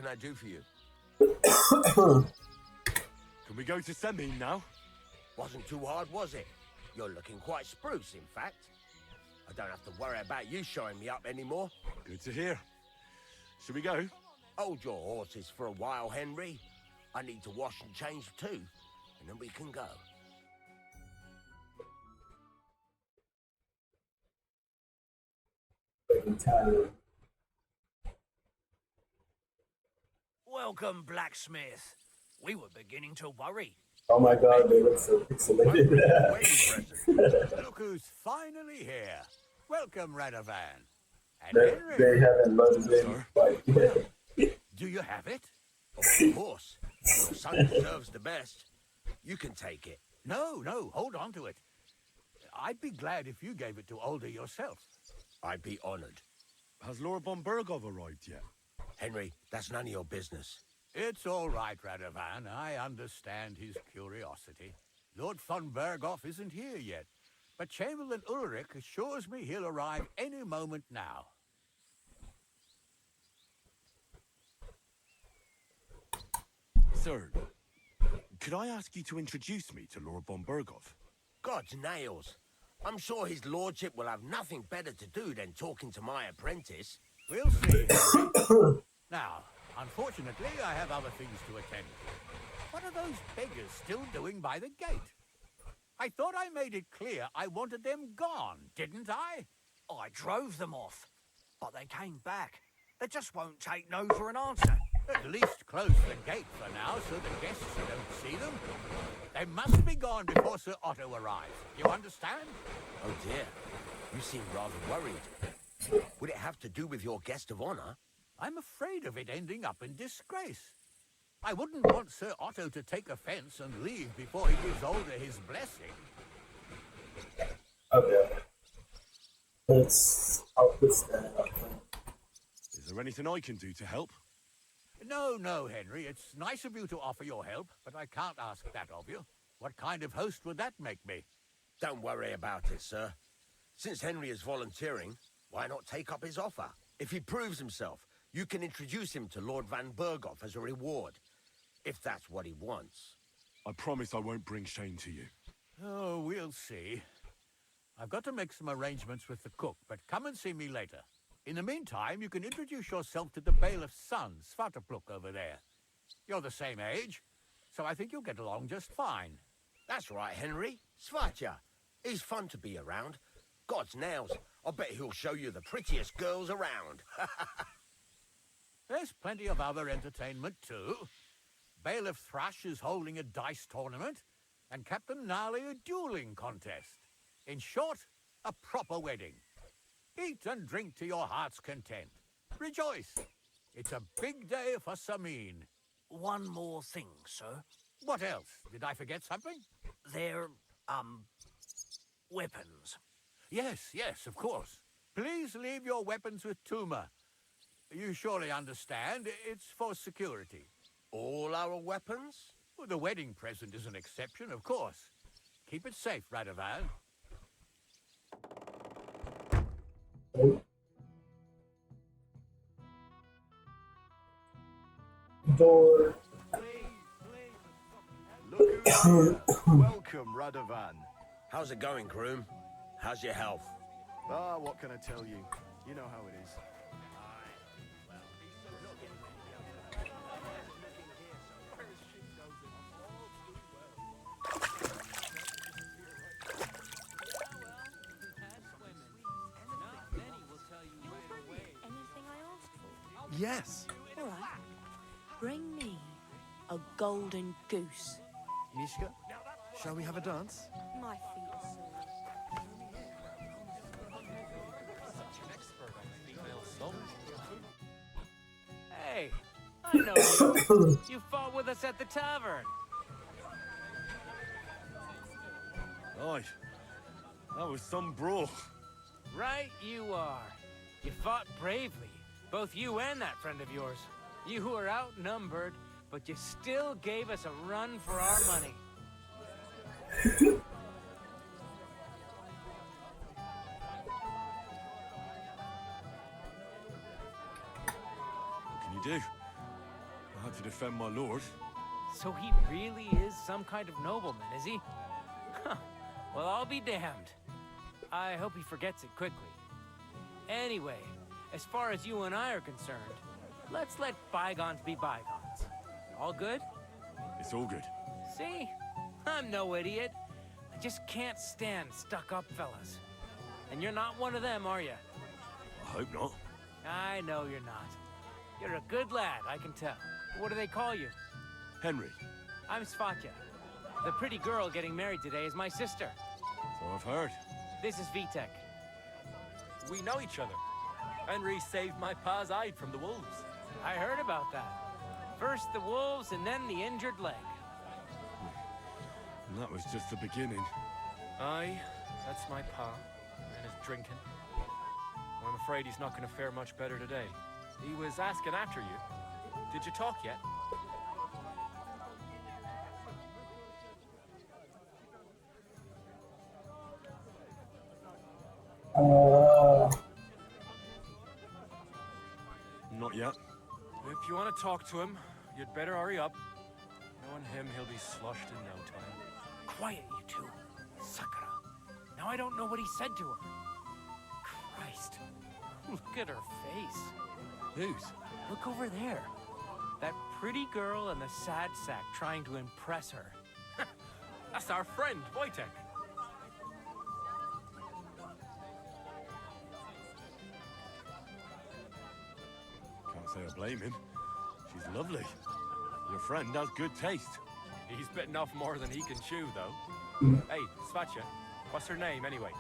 can I do for you? Can we go to Semin now? Wasn't too hard, was it? You're looking quite spruce, in fact. I don't have to worry about you showing me up anymore. Good to hear. Should we go? Hold your horses for a while, Henry. I need to wash and change too, and then we can go. Welcome, blacksmith. We were beginning to worry. Oh my god, they look so pixelated. Look who's finally here. Welcome, Radovan. And they Henry. haven't loaded in quite yet. Do you have it? Of course. Your son deserves the best. You can take it. No, hold on to it. I'd be glad if you gave it to Older yourself. I'd be honored. Has Laura von Bergov arrived yet? Henry, that's none of your business. It's all right, Radovan. I understand his curiosity. Lord von Berghoff isn't here yet, but Chamberlain Ulrich assures me he'll arrive any moment now. Sir, could I ask you to introduce me to Laura von Bergov? God's nails. I'm sure his lordship will have nothing better to do than talking to my apprentice. We'll see, Henry. Now, unfortunately, I have other things to attend to. What are those beggars still doing by the gate? I thought I made it clear I wanted them gone, didn't I? I drove them off, but they came back. They just won't take no for an answer. At least close the gate for now so the guests don't see them. They must be gone before Sir Otto arrives. You understand? Oh dear, you seem rather worried. Would it have to do with your guest of honor? I'm afraid of it ending up in disgrace. I wouldn't want Sir Otto to take offense and leave before he gives Older his blessing. Okay. I'll put that up. Is there anything I can do to help? No, Henry. It's nice of you to offer your help, but I can't ask that of you. What kind of host would that make me? Don't worry about it, sir. Since Henry is volunteering, why not take up his offer? If he proves himself, you can introduce him to Lord Van Berghoff as a reward, if that's what he wants. I promise I won't bring shame to you. Oh, we'll see. I've got to make some arrangements with the cook, but come and see me later. In the meantime, you can introduce yourself to the bailiff's son, Svatopluk, over there. You're the same age, so I think you'll get along just fine. That's right, Henry. Svatja. He's fun to be around. God's nails. I bet he'll show you the prettiest girls around. There's plenty of other entertainment, too. Bailiff Thrush is holding a dice tournament, and Captain Gnarly a dueling contest. In short, a proper wedding. Eat and drink to your heart's content. Rejoice. It's a big day for Samin. One more thing, sir. What else? Did I forget something? They're, weapons. Yes, of course. Please leave your weapons with Tuma. You surely understand, it's for security. All our weapons? Well, the wedding present is an exception, of course. Keep it safe, Radovan. Door. Look who's here. Welcome, Radovan. How's it going, groom? How's your health? Ah, what can I tell you? You know how it is. Yes. All right. Bring me a golden goose. Mishka, shall we have a dance? My feet are sore. Hey, I know you. You fought with us at the tavern. Aye. That was some brawl. Right you are. You fought bravely. Both you and that friend of yours. You were outnumbered, but you still gave us a run for our money. What can you do? defend my lord. So he really is some kind of nobleman, is he? Huh. Well, I'll be damned. I hope he forgets it quickly. Anyway, as far as you and I are concerned, let's let bygones be bygones. All good? It's all good. See? I'm no idiot. I just can't stand stuck-up fellas. And you're not one of them, are you? I hope not. I know you're not. You're a good lad, I can tell. What do they call you? Henry, I'm Svatja. The pretty girl getting married today is my sister. so I've heard. This is Vitek. We know each other. Henry saved my pa's hide from the wolves. I heard about that. First the wolves and then the injured leg. And that was just the beginning. Aye, that's my pa, and his drinking. I'm afraid he's not going to fare much better today. He was asking after you. Did you talk yet? Not yet. If you want to talk to him, you'd better hurry up. Knowing him, he'll be sloshed in no time. Quiet, you two. Sakura. Now I don't know what he said to her. Christ. Look at her face. Whose? Look over there. That pretty girl and the sad sack trying to impress her. That's our friend, Wojtek. Can't say I blame him. She's lovely. Your friend has good taste. He's bitten off more than he can chew, though. Hey, Svatja, what's her name, anyway?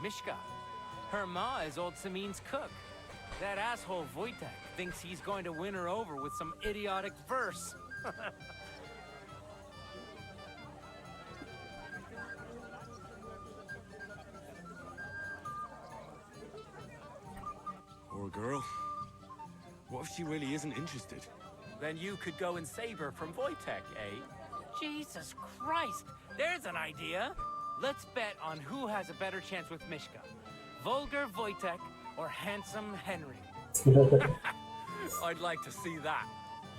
Mishka. Her ma is old Samin's cook. That asshole Wojtek thinks he's going to win her over with some idiotic verse. Poor girl. What if she really isn't interested? Then you could go and save her from Wojtek, eh? Jesus Christ! There's an idea! Let's bet on who has a better chance with Mishka. Vulgar Wojtek or handsome Henry. I'd like to see that.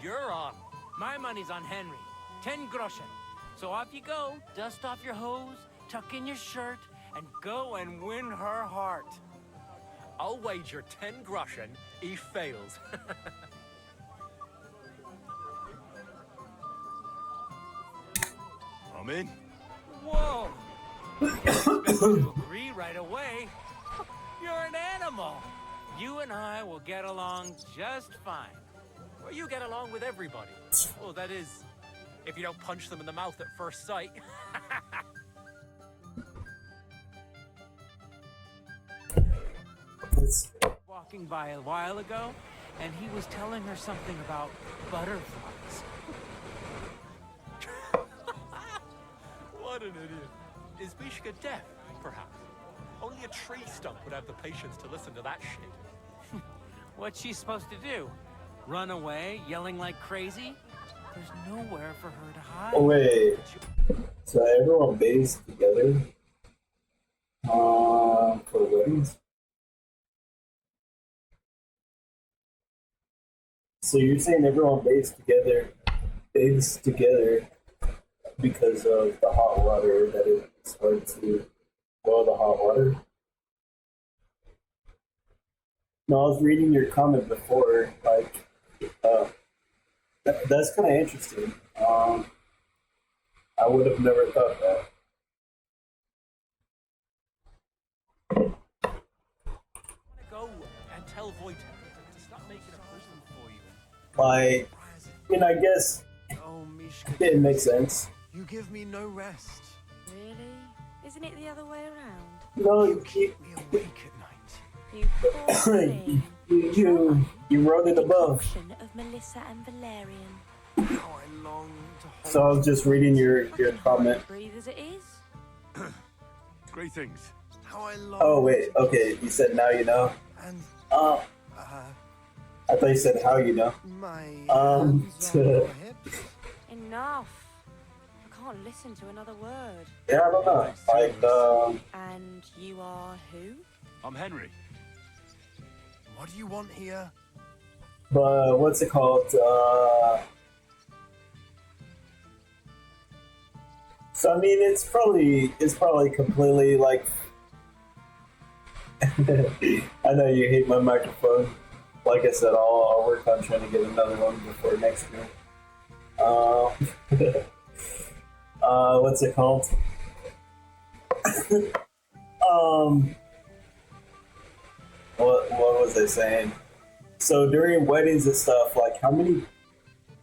You're on. My money's on Henry. 10 groschen. So off you go, dust off your hose, tuck in your shirt, and go and win her heart. I'll wager 10 groschen he fails. I'm in. Whoa! Didn't expect you to agree right away. You're an animal. You and I will get along just fine. Well, you get along with everybody. Well, that is, if you don't punch them in the mouth at first sight. Walking by a while ago, and he was telling her something about butterflies. What an idiot. Is Mishka deaf, perhaps? Only a tree stump would have the patience to listen to that shit. What's she supposed to do? Run away, yelling like crazy? There's nowhere for her to hide. Oh wait, so everyone bathes together for weddings? So you're saying everyone bathes together because of the hot water, that it's hard to boil the hot water? No, I was reading your comment before, like, that's kind of interesting. I would have never thought that. Go and tell Wojtek to stop making a prison for you. Like, I mean, I guess Oh, Mishka. it makes sense. You give me no rest. Really? Isn't it the other way around? No, You keep me awake at night. You poor thing. you wrote it above. Concoction of Melissa and Valerian. How I long to hold So I was just reading your I can comment. hardly breathe as it is. Great things. how I long. Oh wait, okay. You said now you know. And Uh, I thought you said how you know. my Hands on your hips. Enough. I can't listen to another word. Yeah, I don't know. Like, And you are who? I'm Henry. What do you want here? But what's it called? So I mean, it's probably completely like. I know you hate my microphone. Like I said, I'll work on trying to get another one before next year. What's it called? um, what was I saying? So during weddings and stuff, like how many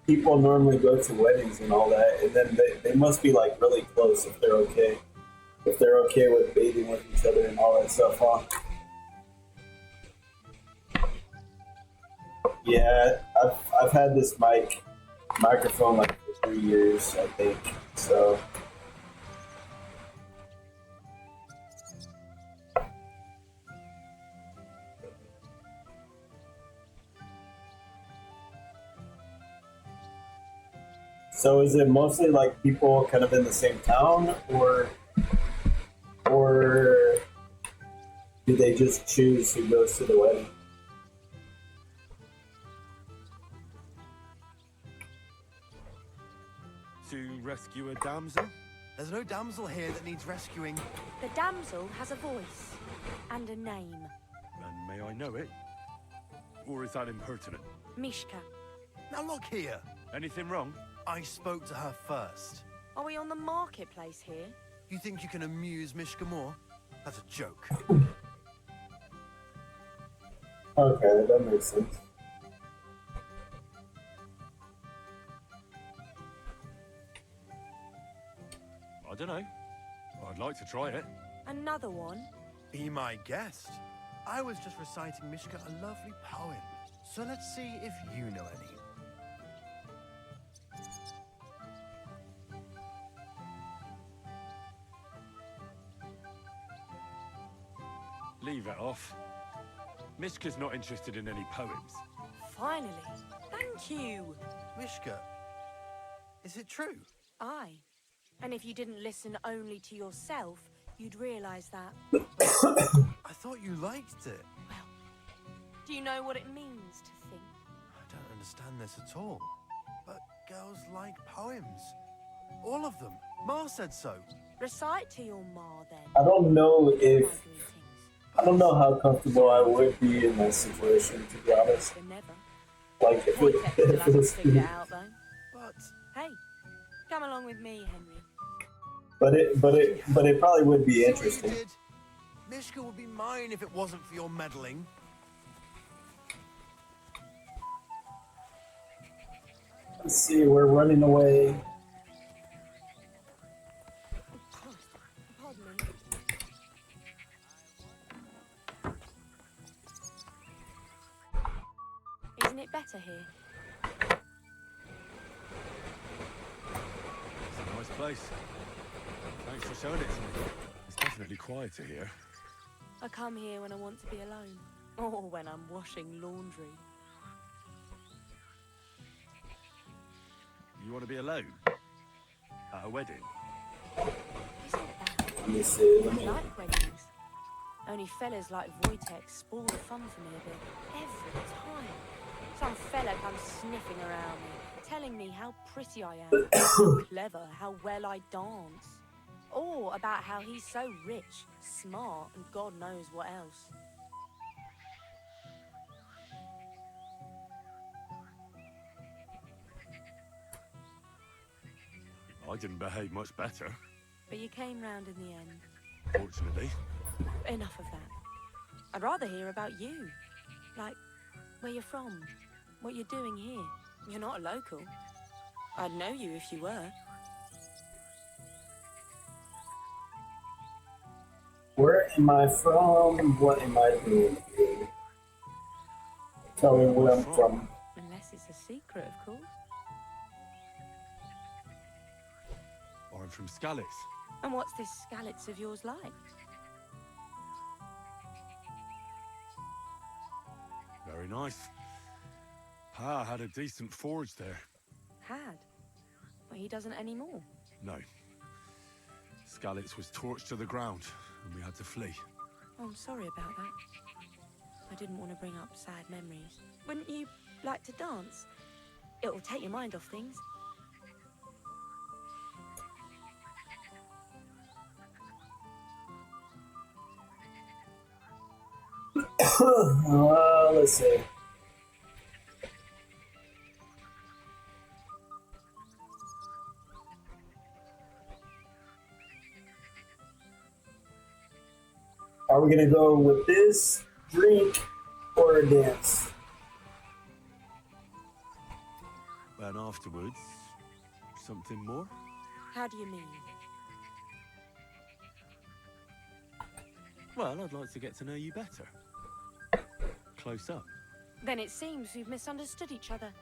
people normally go to weddings and all that, and then they must be like really close if they're okay. If they're okay with bathing with each other and all that stuff, huh? Yeah, I've had this microphone like for 3 years, I think. So is it mostly like people kind of in the same town, or do they just choose who goes to the wedding? To rescue a damsel? There's no damsel here that needs rescuing. The damsel has a voice and a name. And may I know it? Or is that impertinent? Mishka. Now look here. Anything wrong? I spoke to her first. Are we on the marketplace here? You think you can amuse Mishka more? That's a joke. Okay, that makes sense. I don't know. I'd like to try it. Another one? Be my guest. I was just reciting Mishka a lovely poem. So let's see if you know any. Leave it off. Mishka's not interested in any poems. Finally. Thank you. Mishka, is it true? Aye. And if you didn't listen only to yourself, you'd realise that. I thought you liked it. Well, do you know what it means to think? I don't understand this at all. But girls like poems. All of them. Ma said so. Recite to your ma then. I don't know My if greetings. I don't know how comfortable I would be in that situation, to be honest. But never. Like if Wojtek still it hasn't was, figured it out though. But Hey, come along with me, Henry. but it probably would be see what you interesting. did? Mishka would be mine if it wasn't for your meddling. Let's see, we're running away. Pardon me. Isn't it better here? It's a nice place. Thanks for showing it to me. It's definitely quieter here. I come here when I want to be alone. Or when I'm washing laundry. You want to be alone? At a wedding? Isn't that? Let me see. Let I me. like weddings. Only fellas like Wojtek spoil the fun for me a bit. Every time. Some fella comes sniffing around me, telling me how pretty I am, how clever, how well I dance. Or about how he's so rich, smart, and God knows what else. I didn't behave much better, But you came round in the end. fortunately. Enough of that. I'd rather hear about you. Like, where you're from, what you're doing here. You're not a local. I'd know you if you were. Where am I from? What am I doing here? Tell me where I'm from. Unless it's a secret, of course. I'm from Skalitz. And what's this Skalitz of yours like? Very nice. Pa had a decent forge there. Had. But he doesn't anymore. No. Skalitz was torched to the ground, and we had to flee. Oh, I'm sorry about that. I didn't want to bring up sad memories. Wouldn't you like to dance? It'll take your mind off things. Let's see. Are we gonna go with this, drink, or a dance? And afterwards, something more? How do you mean? Well, I'd like to get to know you better. Close up. Then it seems we've misunderstood each other.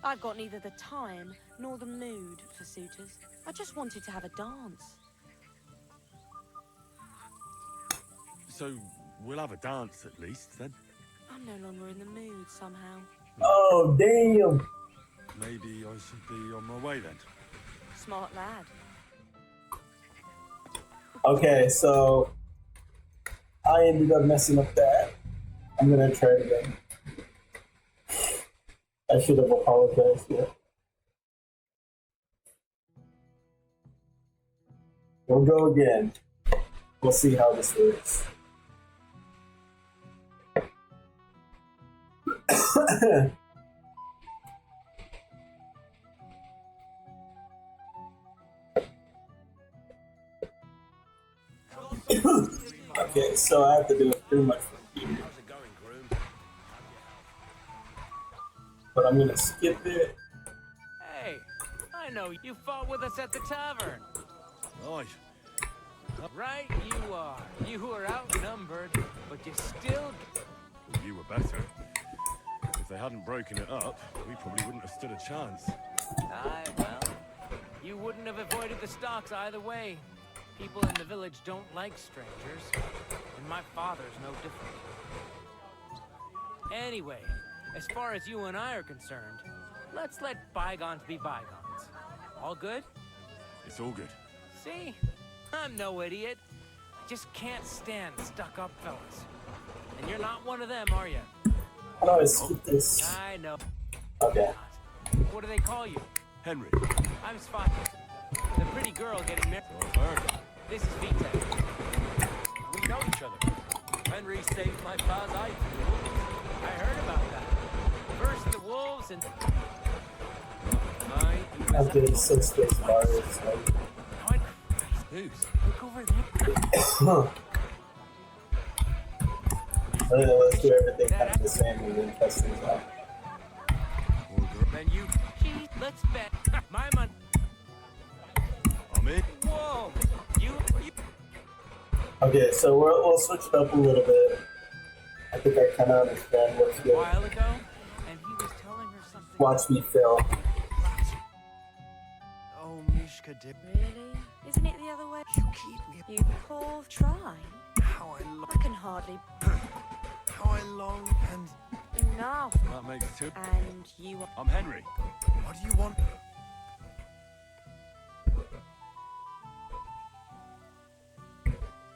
I've got neither the time nor the mood for suitors. I just wanted to have a dance. So, we'll have a dance at least, then. I'm no longer in the mood somehow. Oh, damn! Maybe I should be on my way, then. Smart lad. Okay, so I ended up messing up that. I'm gonna try it again. I should have apologized, yeah. We'll go again. We'll see how this works. Okay, so I have to do it pretty much from here. How's it going, groom? But I'm gonna skip it. Hey, I know you fought with us at the tavern. Aye. Right, you are. You were outnumbered, but you still... You were better. If they hadn't broken it up, we probably wouldn't have stood a chance. Aye, well, you wouldn't have avoided the stocks either way. People in the village don't like strangers, and my father's no different. Anyway, as far as you and I are concerned, let's let bygones be bygones. All good? It's all good. See? I'm no idiot. I just can't stand stuck-up fellas. And you're not one of them, are you? How do I skip this? I know. Okay. What do they call you? Henry. I'm Spotted. The pretty girl getting married. So I've heard. This is Vita. We know each other. Henry saved my pa's eye from the wolves. I heard about that. First the wolves and... After 6 days virus, like, What? Who's? Look over there. let's do everything kind of the same and then test things out. Then you... Gee, let's bet. My money. I'm in. Whoa! You... Okay, so we'll switch it up a little bit. I think I kind of understand what's A good. while ago, and he was telling her something... Watch me fail. Oh, Mishka, did Really? Isn't it the other way? you keep me? You poor try. How I can hardly... I long, and Enough. That makes two. And you are... I'm Henry. what do you want?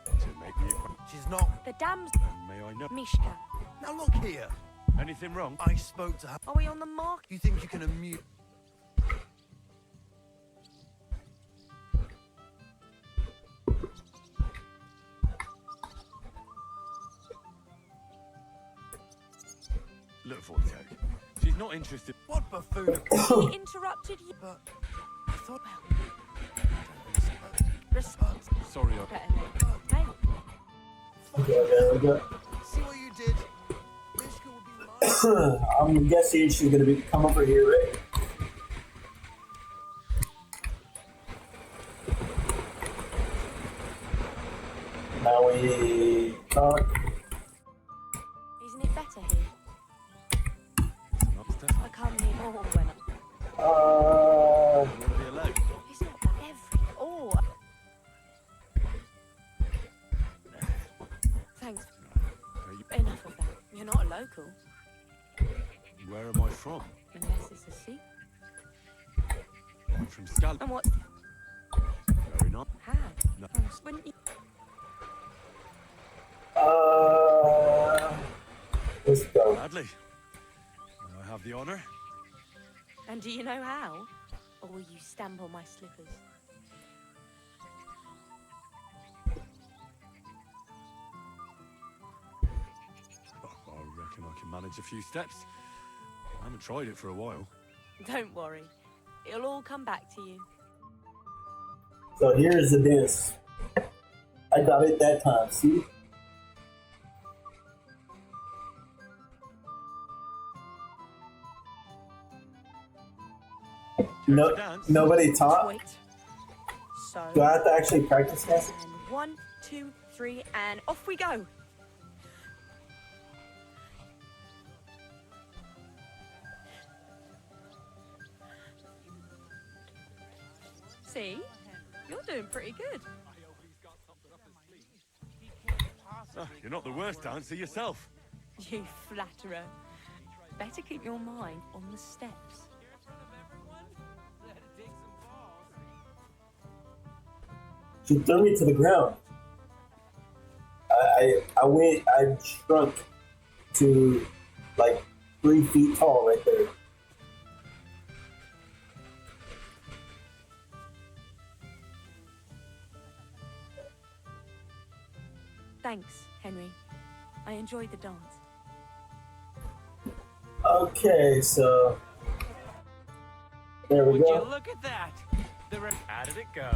To make me acquainted. She's not. The damsel... And may I know? Mishka. Now look here. Anything wrong? I spoke to her. Are we on the mark? You think you can amuse? Look, Wojtek. She's not interested. What buffoon? He interrupted you. But I thought. Respect. Sorry, Better than... Hey. Okay, there we go. See what you did. Mishka will be mine. I'm guessing she's gonna come over here, right? Now we talk. Isn't it better here? I come here more when I... You want to be alone? It's not that every... Oh. Thanks. Enough of that. You're not a local. Where am I from? Unless it's a secret. I'm from Scotland. And what... Very nice. Had. No. Wouldn't you... Let's go. Badly. I have have the honor. And do you know how? Or will you stamp on my slippers? I reckon I can manage a few steps. I haven't tried it for a while. Don't worry. It'll all come back to you. So here's the dance. I got it that time, see? No, nobody taught? Wait. So. Do I have to actually practice that? And 1, 2, 3, and off we go. See? You're doing pretty good. Oh, you're not the worst dancer yourself. You flatterer. Better keep your mind on the steps. She threw me to the ground. I shrunk to like 3 feet tall right there. Thanks, Henry. I enjoyed the dance. Okay, so there we Would go. you look at that? How did it go?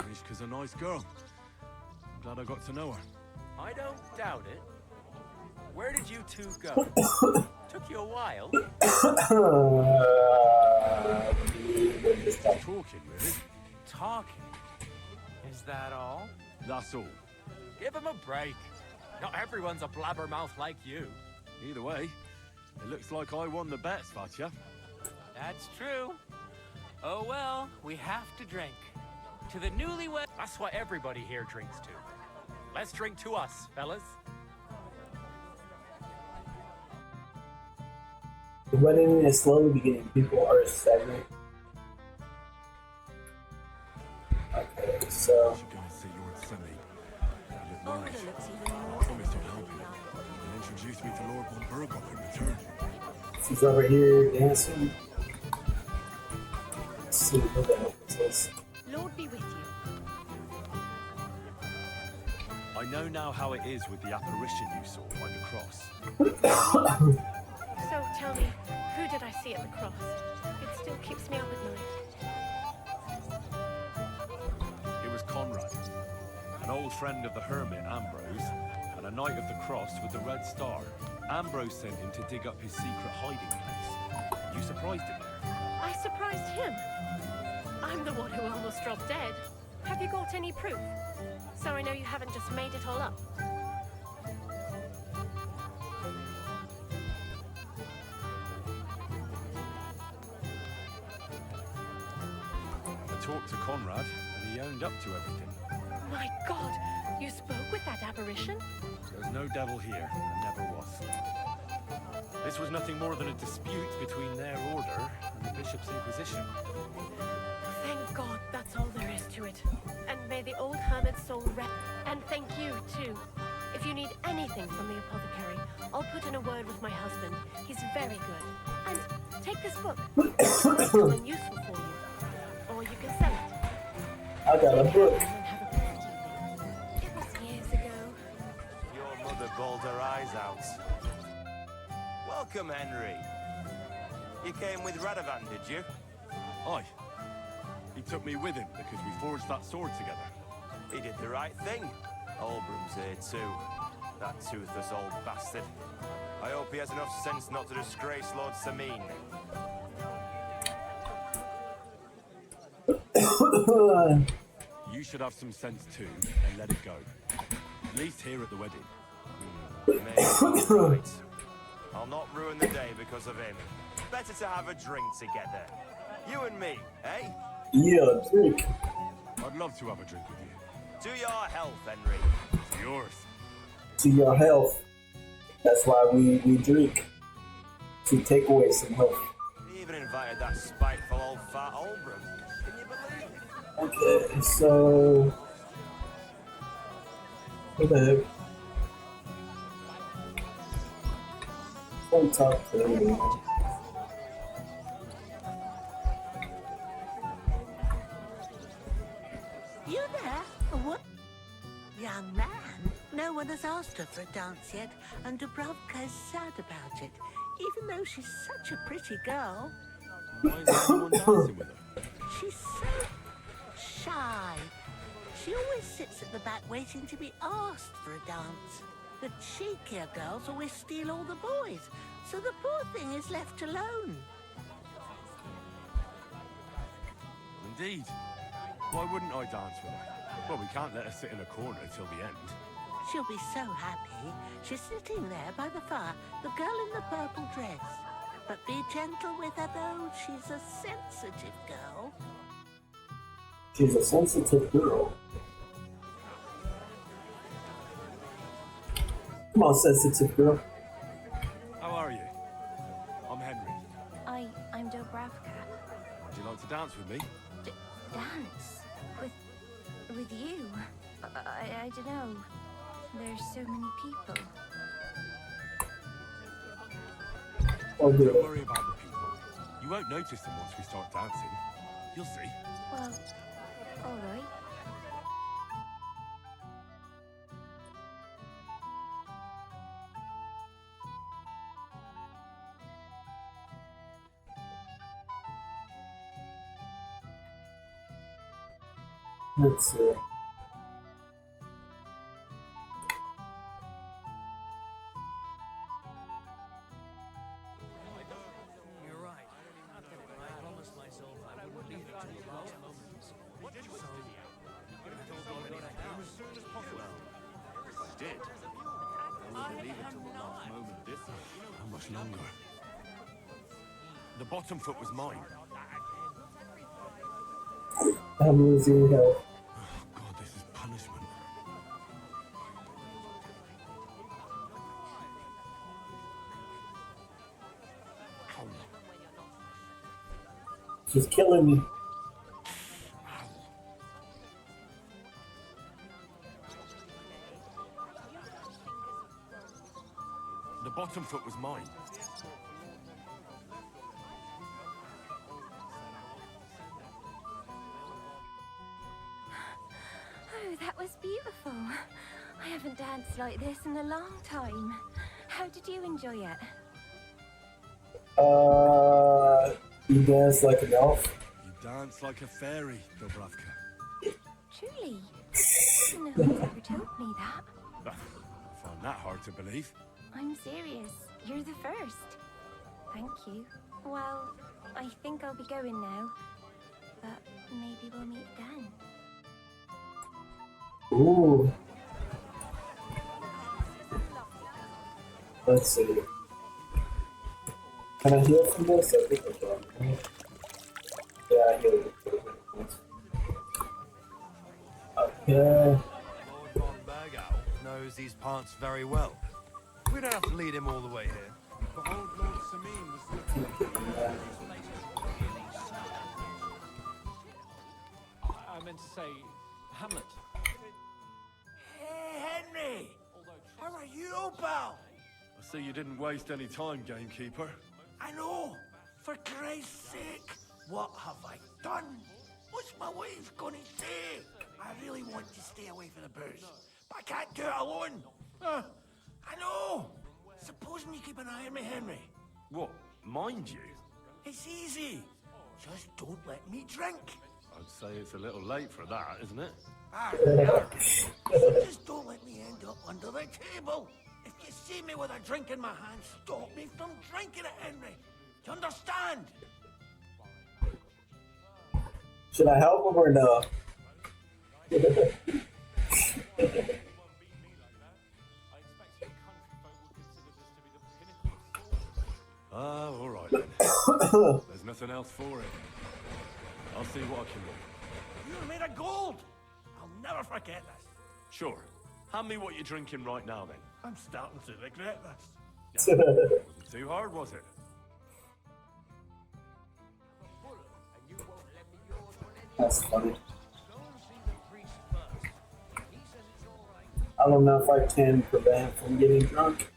Mishka's a nice girl. I'm glad I got to know her. I don't doubt it. Where did you two go? Took you a while. Talking, really? Talking? Is that all? That's all. Give him a break. Not everyone's a blabbermouth like you. Either way, it looks like I won the bet, Svatya. That's true. Oh well, we have to drink. To the newlywed. That's what everybody here drinks to. Let's drink to us, fellas. The wedding is slowly beginning. People are staggering. Okay, so Should go and see Lord Semi. I look Oh, worried. it looks even more Promised to help him. And introduce me to Lord von Burgop in return. she's over here dancing. Let's see who the heck is this. Lord be with you. I know now how it is with the apparition you saw by the cross. So tell me, who did I see at the cross? It still keeps me up at night. It was Conrad, an old friend of the hermit Ambrose, and a knight of the cross with the red star. Ambrose sent him to dig up his secret hiding place. You surprised him there. I surprised him. I'm the one who almost dropped dead. Have you got any proof? So I know you haven't just made it all up. I talked to Conrad, and he owned up to everything. My God, you spoke with that apparition? There's no devil here, and never was. This was nothing more than a dispute between their order and the Bishop's Inquisition. Thank God that's all there is to it. And may the old hermit's soul rest. And thank you, too. If you need anything from the apothecary, I'll put in a word with my husband. He's very good. And take this book. It's something useful for you. Or you can sell it. I got a book. And have a pleasant evening. It was years ago. Your mother bawled her eyes out. Welcome, Henry. You came with Radovan, did you? Aye. He took me with him because we forged that sword together. He did the right thing. Olbrum's here too. That toothless old bastard. I hope he has enough sense not to disgrace Lord Samin. You should have some sense too, and let it go. At least here at the wedding. Maybe he's right. I'll not ruin the day because of him. Better to have a drink together. You and me, eh? Yeah, drink. I'd love to have a drink with you. To your health, Henry. To yours. To your health. That's why we drink. To take away some health. He even invited that spiteful old fat Olbrum. Can you believe it? Okay, so what the heck? Don't talk to me. You there? What? Young man, no one has asked her for a dance yet, and Dubrovka is sad about it, even though she's such a pretty girl. Why isn't anyone dancing with her? She's so shy. She always sits at the back waiting to be asked for a dance. The cheekier girls always steal all the boys, so the poor thing is left alone. Indeed. Why wouldn't I dance with her? Well, we can't let her sit in a corner till the end. She'll be so happy. She's sitting there by the fire, the girl in the purple dress. But be gentle with her, though. She's a sensitive girl. She's a sensitive girl. Come on, sensitive girl. How are you? I'm Henry. I'm Dobravka. Would you like to dance with me? Dance? With you? I don't know. There's so many people. Oh, Don't good. worry about the people. You won't notice them once we start dancing. You'll see. Well, all right. Let's see. You're right. I promised myself I wouldn't leave it to the last moment. So, I thought I'd get it down as soon as possible. I did. I wouldn't leave it till the last moment this time. How much longer? The bottom foot was mine. I'm losing health. Oh, God, this is punishment. Ow. She's killing me. The bottom foot was mine. Oh, that was beautiful. I haven't danced like this in a long time. How did you enjoy it? You dance like an elf. You dance like a fairy, Dobravka. Truly? No one's ever told me that. I find that hard to believe. I'm serious. You're the first. Thank you. Well, I think I'll be going now. But maybe we'll meet again. Ooh. Let's see. Can I heal from this? I think I can. Yeah, I healed it. Okay. Lord von Bergau knows these parts very well. We don't have to lead him all the way here. But old Lord Samin was looking at I meant to say, Hamlet. Hey, Henry! How are you, pal? I see you didn't waste any time, gamekeeper. I know. For Christ's sake, what have I done? What's my wife gonna say? I really want to stay away from the booze, but I can't do it alone. I know. Supposing you keep an eye on me, Henry. What, mind you? It's easy. Just don't let me drink. I'd say it's a little late for that, isn't it? Just don't let me end up under the table. If you see me with a drink in my hand, stop me from drinking it, Henry. Do you understand? Should I help him or no? All right then. There's nothing else for it. I'll see what I can do. You're made of gold. I'll never forget this. Sure. Hand me what you're drinking right now, then. I'm starting to regret this. Wasn't too hard, was it? That's funny. I don't know if I can prevent him from getting drunk.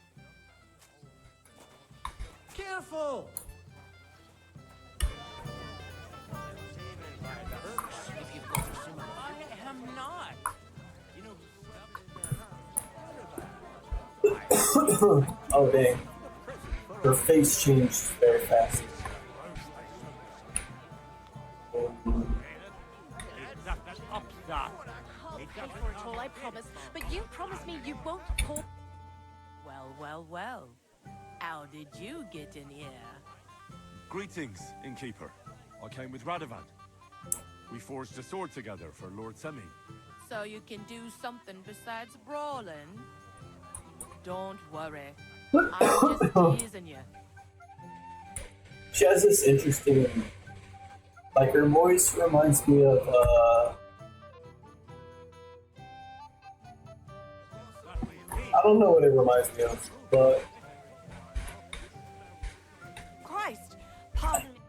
Oh dang. Her face changed very fast. Pay for it all, I promise. But you promise me you won't call. Well, well, well. How did you get in here? Greetings, innkeeper. I came with Radovan. We forged a sword together for Lord Semi. So you can do something besides brawling? Don't worry. I'm just teasing you. She has this interesting, like her voice reminds me of I don't know what it reminds me of, but Christ, pardon me.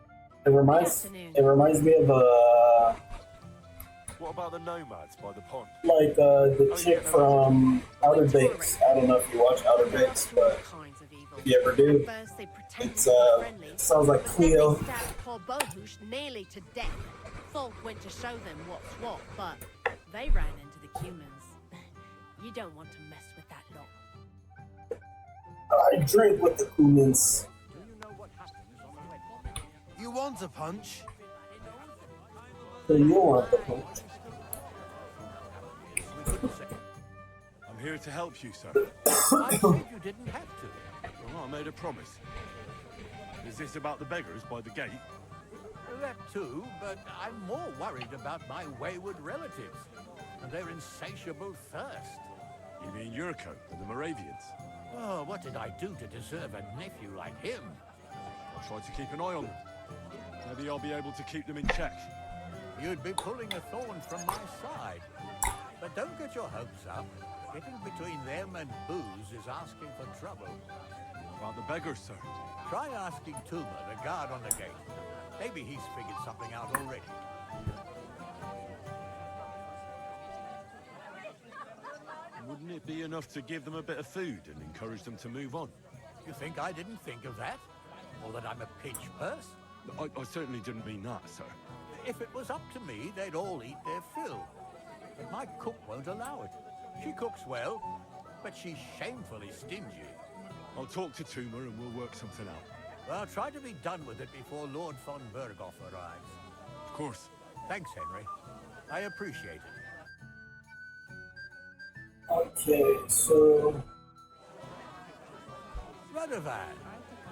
it reminds me of What about the nomads by the pond? like the chick from Outer Banks. I don't know if you watch Outer Banks, but Kinds of evil. if you ever do, First they pretended it's to be friendly, sounds like but then they Cleo. stabbed poor Bohush nearly to death. Folk went to show them what's what, but they ran into the humans. You don't want to mess with that lot. I drink with the humans. You want a punch? So you want the punch. I'm here to help you, sir. I said you didn't have to. Well, I made a promise. Is this about the beggars by the gate? That too, but I'm more worried about my wayward relatives and their insatiable thirst. You mean Yurko and the Moravians? Oh, what did I do to deserve a nephew like him? I'll try to keep an eye on them. Maybe I'll be able to keep them in check. You'd be pulling a thorn from my side. But don't get your hopes up. Getting between them and booze is asking for trouble. About the beggars, sir. Try asking Tuma, the guard on the gate. Maybe he's figured something out already. Wouldn't it be enough to give them a bit of food and encourage them to move on? You think I didn't think of that? Or that I'm a pinch purse? I certainly didn't mean that, sir. If it was up to me, they'd all eat their fill. But my cook won't allow it. She cooks well, but she's shamefully stingy. I'll talk to Tuma and we'll work something out. Well, try to be done with it before Lord von Berghoff arrives. Of course. Thanks, Henry. I appreciate it. Okay, so Radovan,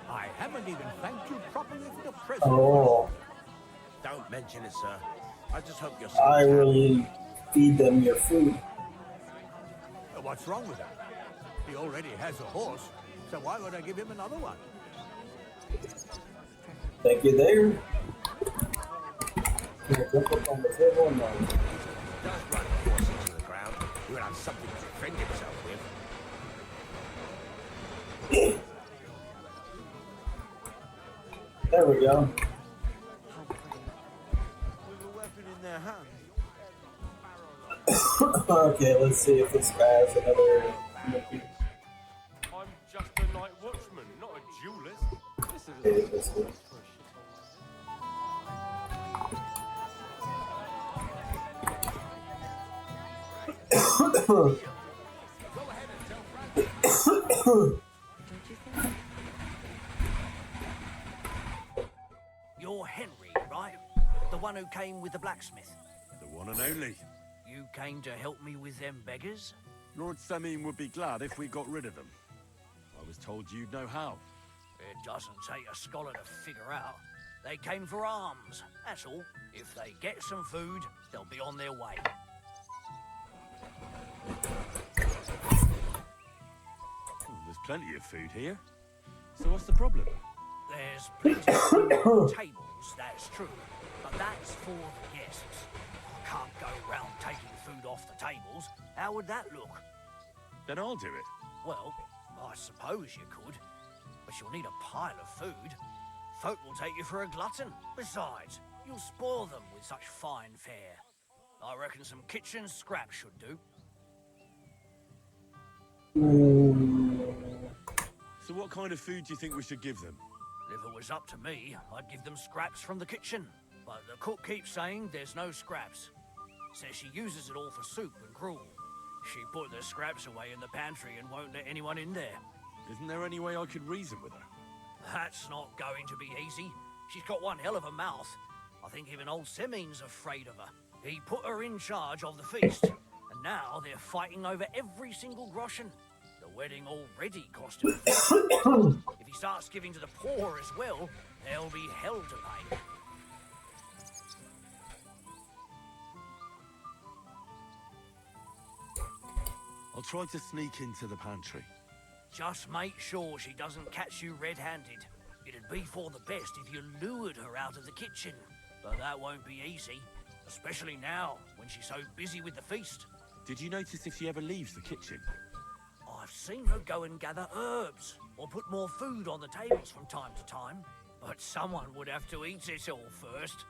I haven't even thanked you properly for the present. oh, Don't mention it, sir. I just hope you're I safe. will feed them your food. What's wrong with that? He already has a horse, so why would I give him another one? Thank you there. Here, jump up on the table and Does run a horse into the ground. He will have something to defend himself with. there we go. With a weapon in their hand. Okay, let's see if this guy has another. I'm just a night watchman, not a duelist. This is Okay, this one. You're Henry, right? The one who came with the blacksmith. The one and only. You came to help me with them beggars? Lord Semin would be glad if we got rid of them. I was told you'd know how. It doesn't take a scholar to figure out. They came for alms, that's all. If they get some food, they'll be on their way. Oh, there's plenty of food here. So what's the problem? There's plenty of food on tables, that's true. But that's for the guests. I can't go round taking food off the tables. How would that look? Then I'll do it. Well, I suppose you could. But you'll need a pile of food. Folk will take you for a glutton. Besides, you'll spoil them with such fine fare. I reckon some kitchen scraps should do. So what kind of food do you think we should give them? If it was up to me, I'd give them scraps from the kitchen. But the cook keeps saying there's no scraps. Says she uses it all for soup and gruel. She put the scraps away in the pantry and won't let anyone in there. Isn't there any way I could reason with her? That's not going to be easy. She's got one hell of a mouth. I think even old Simeon's afraid of her. He put her in charge of the feast, and now they're fighting over every single groschen. The wedding already cost him. If he starts giving to the poor as well, there'll be hell to pay. I'll try to sneak into the pantry. Just make sure she doesn't catch you red-handed. It'd be for the best if you lured her out of the kitchen. But that won't be easy, especially now, when she's so busy with the feast. Did you notice if she ever leaves the kitchen? I've seen her go and gather herbs, or put more food on the tables from time to time. But someone would have to eat it all first.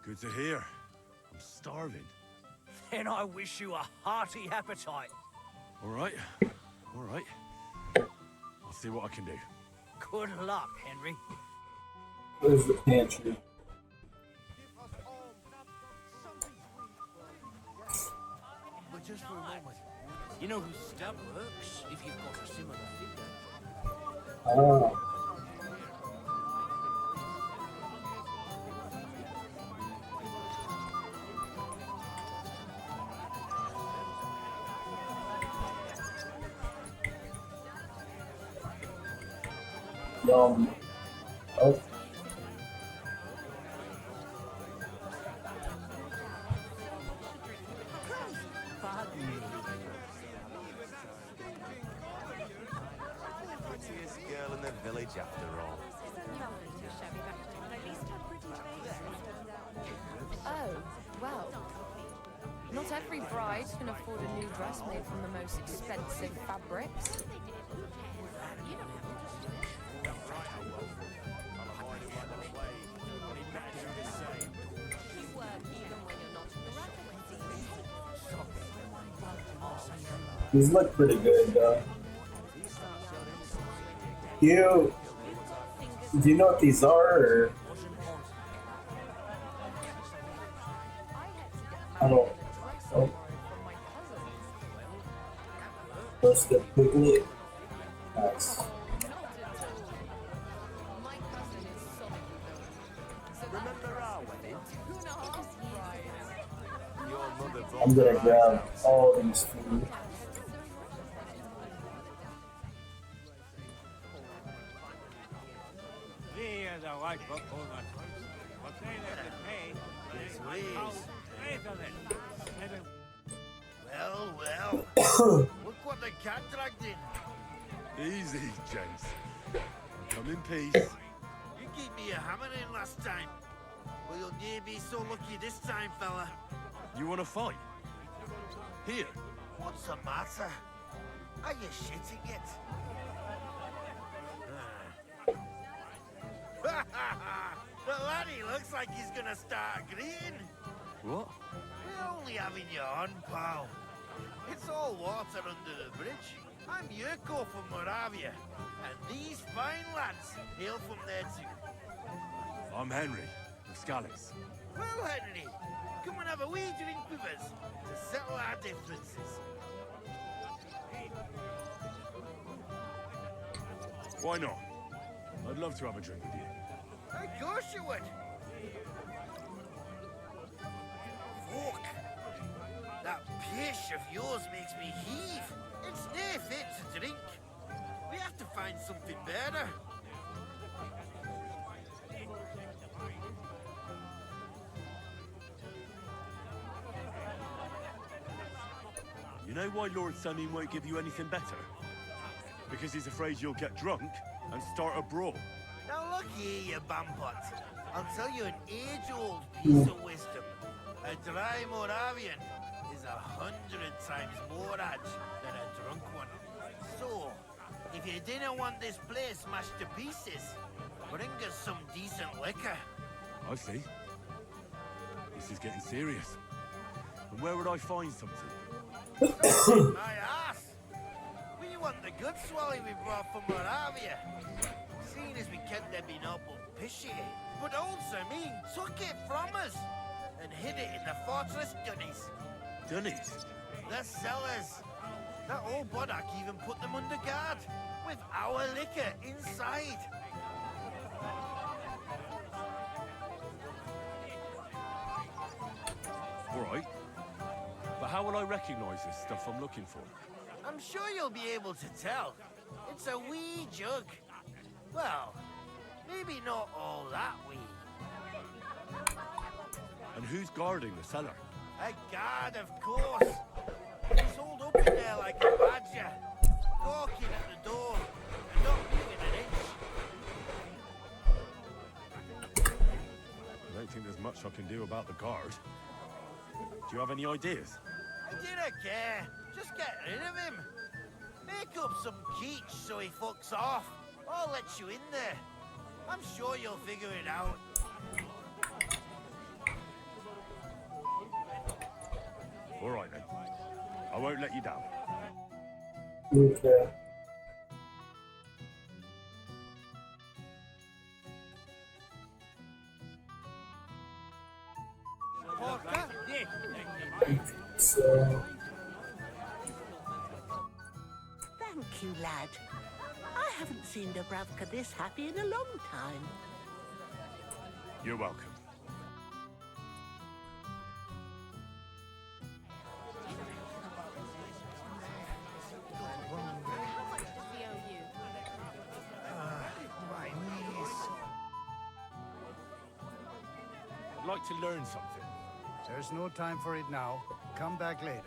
Good to hear. I'm starving. Then I wish you a hearty appetite. All right. I'll see what I can do. Good luck, Henry. Where's the pantry? But just for a moment, you know whose stab works if you've got a similar figure. Oh. Oh. Prettiest girl in the village after all. Oh, well. Not every bride can afford a new dress made from the most expensive fabrics. These look pretty good, though. Do you know what these are, or? I don't. Oh. Roasted piglet. Nice. Remember our wedding? Your mother brought I'm gonna grab all these food. There's a white book on the what they have to pay. Well. Look what the cat dragged in. Easy, gents. Come in peace. You gave me a hammering last time. Well, you'll near be so lucky this time, fella. You want to fight? Here. What's the matter? Are you shitting it? The laddie looks like he's gonna start agreeing. What? We're only having you on, pal. It's all water under the bridge. I'm Yurko from Moravia, and these fine lads hail from there too. I'm Henry, of Scalix. Well, Henry, come and have a wee drink with us to settle our differences. Why not? I'd love to have a drink with you. Of course you would. Fuck. That pish of yours makes me heave. It's nae fit to drink. We have to find something better. You know why Lord Simeon won't give you anything better? Because he's afraid you'll get drunk and start a brawl. Now look here, you bampot. I'll tell you an age-old piece of wisdom. A dry Moravian is 100 times more edge than a drunk one. So, if you didn't want this place smashed to pieces, bring us some decent liquor. I see. This is getting serious. And where would I find something? My ass! We want the good swally we brought from Moravia. Seeing as we can't have been up but pishy, but old Simeon took it from us and hid it in the fortress dunnies. Dunnies? The cellars. That old boddock even put them under guard, with our liquor inside. All right. But how will I recognise this stuff I'm looking for? I'm sure you'll be able to tell. It's a wee jug. Well, maybe not all that wee. And who's guarding the cellar? A guard, of course. He's holed up in there like a badger, gawking at the door and not moving an inch. I don't think there's much I can do about the guard. Do you have any ideas? I dinna care. Just get rid of him. Make up some keech so he fucks off. I'll let you in there. I'm sure you'll figure it out. All right then. I won't let you down. Okay. So, Thank you, lad. I haven't seen Dubravka this happy in a long time. You're welcome. How much does he owe you? My knees. I'd like to learn something. There's no time for it now. Come back later.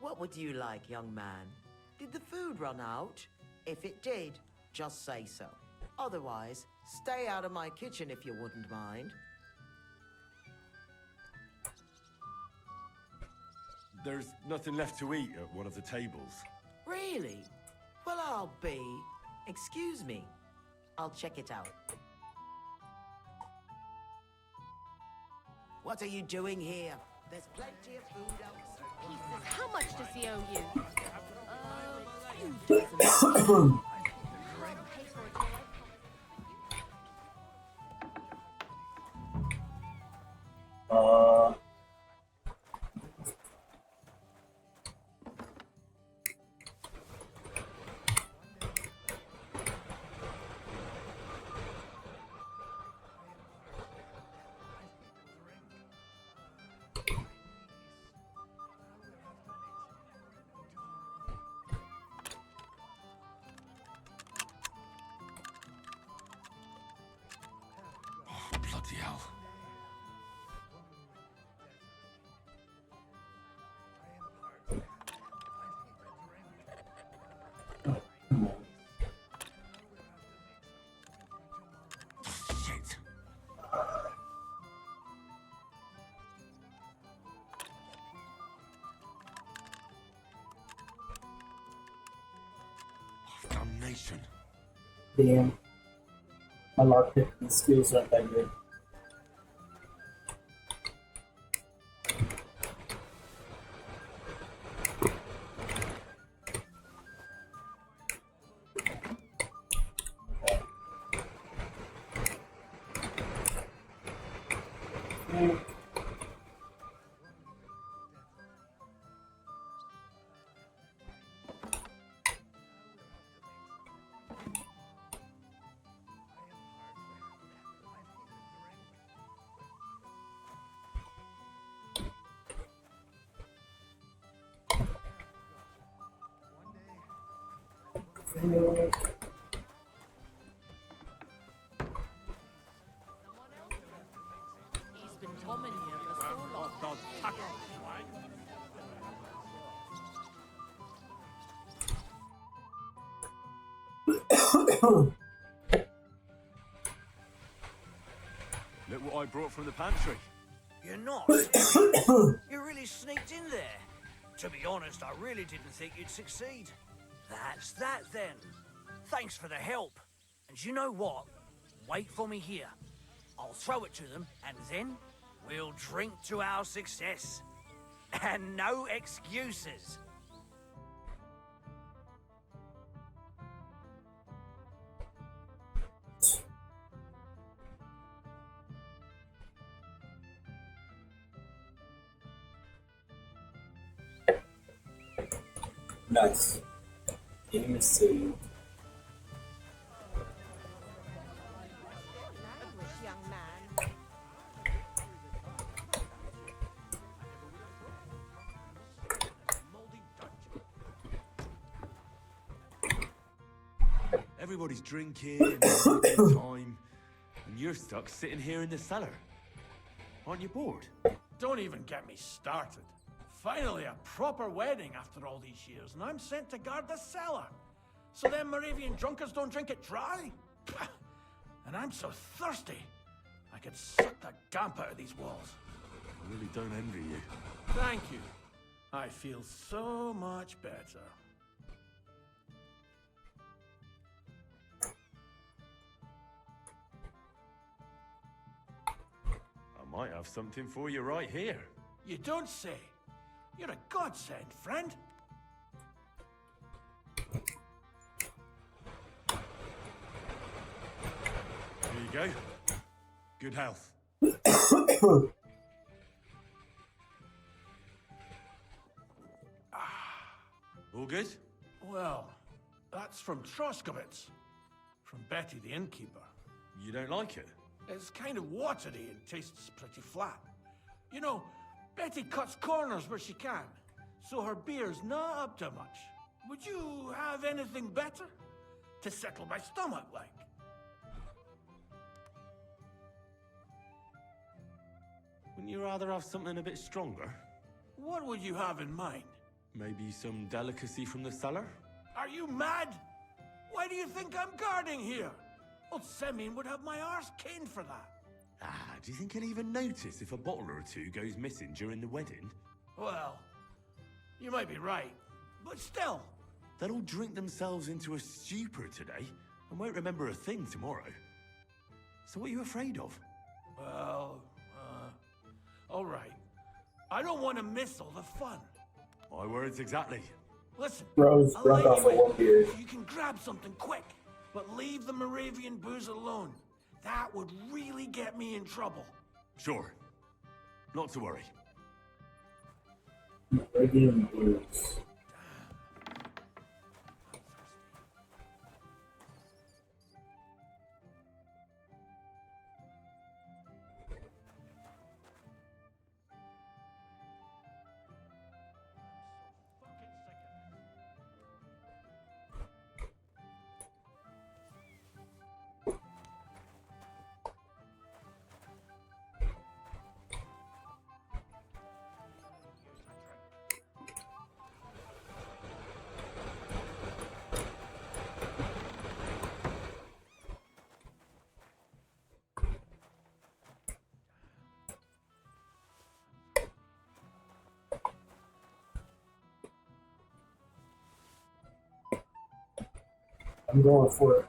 What would you like, young man? Did the food run out? If it did, just say so. Otherwise, stay out of my kitchen if you wouldn't mind. There's nothing left to eat at one of the tables. Really? Well, I'll be. Excuse me. I'll check it out. What are you doing here? There's plenty of food outside. Pieces, how much does he owe you? uh, Bloody hell. Shit. Damnation. damn. My lockpicking skills aren't that good. He's been tomming here for so long. Look what I brought from the pantry. You're not. You really sneaked in there. To be honest, I really didn't think you'd succeed. That's that then. Thanks for the help. And you know what? Wait for me here. I'll throw it to them, and then we'll drink to our success. And no excuses. Nice. Game is saved. Language, young man. Everybody's drinking, and having a good time, and you're stuck sitting here in the cellar. Aren't you bored? Don't even get me started. Finally, a proper wedding after all these years, and I'm sent to guard the cellar. So them Moravian drunkards don't drink it dry? Pah! And I'm so thirsty, I could suck the damp out of these walls. I really don't envy you. Thank you. I feel so much better. I might have something for you right here. You don't say. You're a godsend, friend. Here you go. Good health. All good? Well, that's from Troskowitz. From Betty the innkeeper. You don't like it? It's kind of watery and tastes pretty flat. You know, Betty cuts corners where she can, so her beer's not up to much. Would you have anything better? To settle my stomach, like? Wouldn't you rather have something a bit stronger? What would you have in mind? Maybe some delicacy from the cellar? Are you mad? Why do you think I'm guarding here? Old Semin would have my arse caned for that. Ah, do you think he'll even notice if a bottle or two goes missing during the wedding? Well, you might be right, but still. They'll all drink themselves into a stupor today and won't remember a thing tomorrow. So what are you afraid of? Well, all right. I don't want to miss all the fun. My words exactly. Listen, Rose I'll drunk let off you of in one beer. so you can grab something quick, but leave the Moravian booze alone. That would really get me in trouble. Sure. Not to worry. Moravian boots. I'm going for it.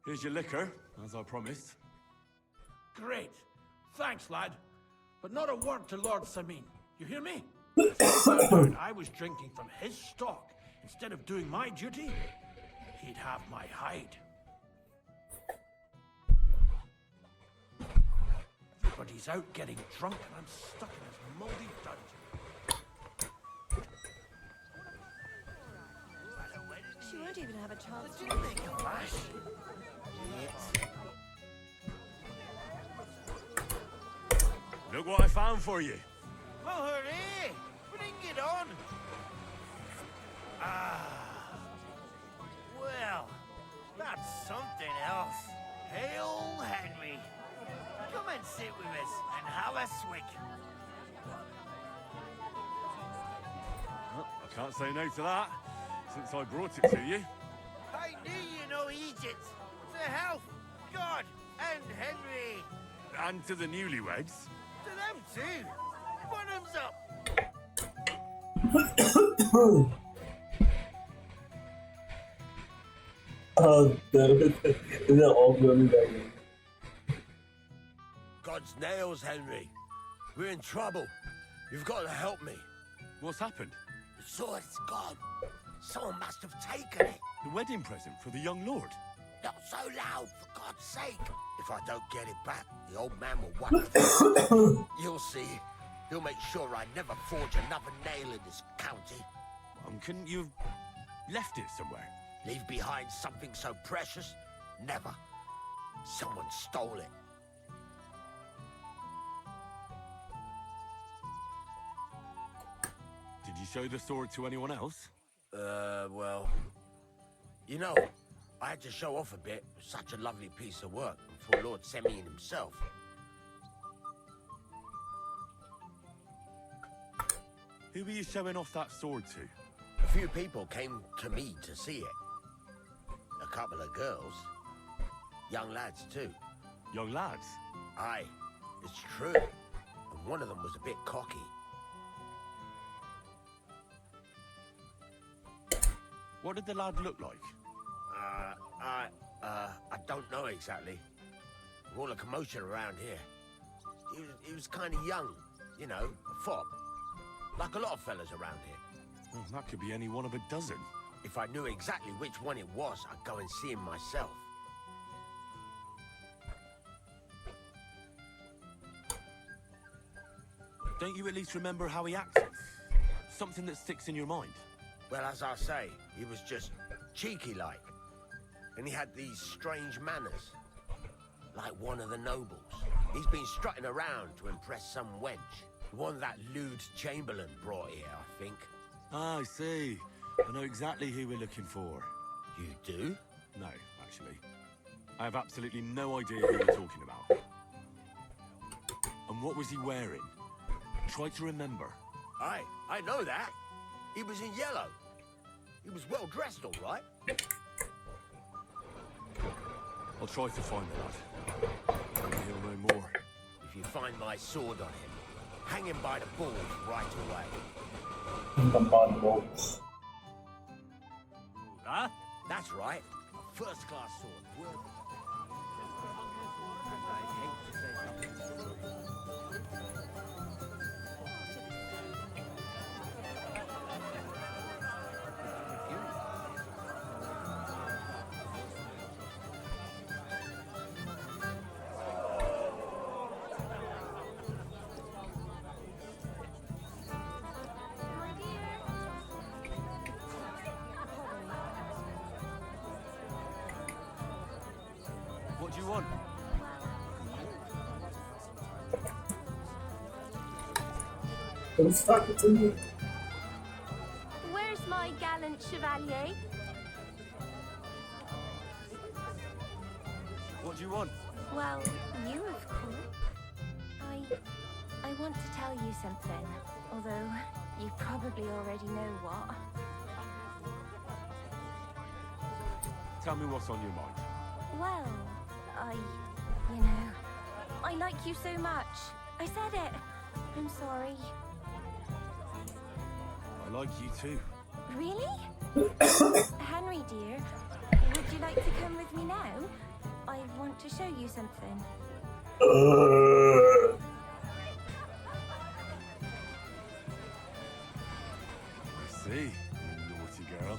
Here's your liquor, as I promised. Great. Thanks, lad. But not a word to Lord Samin. You hear me? If he found out I was drinking from his stock instead of doing my duty, he'd have my hide. Everybody's out getting drunk and I'm stuck in this moldy dungeon. She won't even have a chance to Make a flash. Look what I found for you. Well, hooray! Bring it on! Ah. Well, that's something else. Hail Henry. Come and sit with us and have a swig. Well, I can't say no to that, since I brought it to you. I knew you know Egypt. To health, God, and Henry. And to the newlyweds. To them too. Bottoms up. The old woman back in. God's nails, Henry. We're in trouble. You've got to help me. What's happened? The sword's gone. Someone must have taken it. The wedding present for the young lord. Not so loud, for God's sake. If I don't get it back, the old man will wipe it. You'll see. He'll make sure I never forge another nail in this county. Couldn't you have left it somewhere? Leave behind something so precious? Never. Someone stole it. Did you show the sword to anyone else? Well... You know, I had to show off a bit. Such a lovely piece of work for Lord Semyon himself. Who were you showing off that sword to? A few people came to me to see it. A couple of girls. Young lads, too. Young lads? Aye, it's true. And one of them was a bit cocky. What did the lad look like? I don't know exactly. With all the commotion around here. He was kind of young, you know, a fop. Like a lot of fellas around here. Well, that could be any one of a dozen. If I knew exactly which one it was, I'd go and see him myself. Don't you at least remember how he acted? Something that sticks in your mind? Well, as I say, he was just cheeky-like. And he had these strange manners. Like one of the nobles. He's been strutting around to impress some wench. One that lewd Chamberlain brought here, I think. Ah, I see. I know exactly who we're looking for. You do? No, actually. I have absolutely no idea who you're talking about. And what was he wearing? Try to remember. Aye, I know that. He was in yellow. He was well dressed, all right. I'll try to find the lad. Maybe he'll know more. If you find my sword on him, hang him by the balls right away. Hang them by the balls. Huh? That's right. A first-class sword. Worth... And I hate to say something. What do you want? Who's talking to me? Where's my gallant chevalier? What do you want? Well, you, of course. I want to tell you something, although you probably already know what. Tell me what's on your mind. Well, I like you so much. I said it. I'm sorry. I like you too. Really? Henry, dear, would you like to come with me now? I want to show you something. I see, you naughty girl.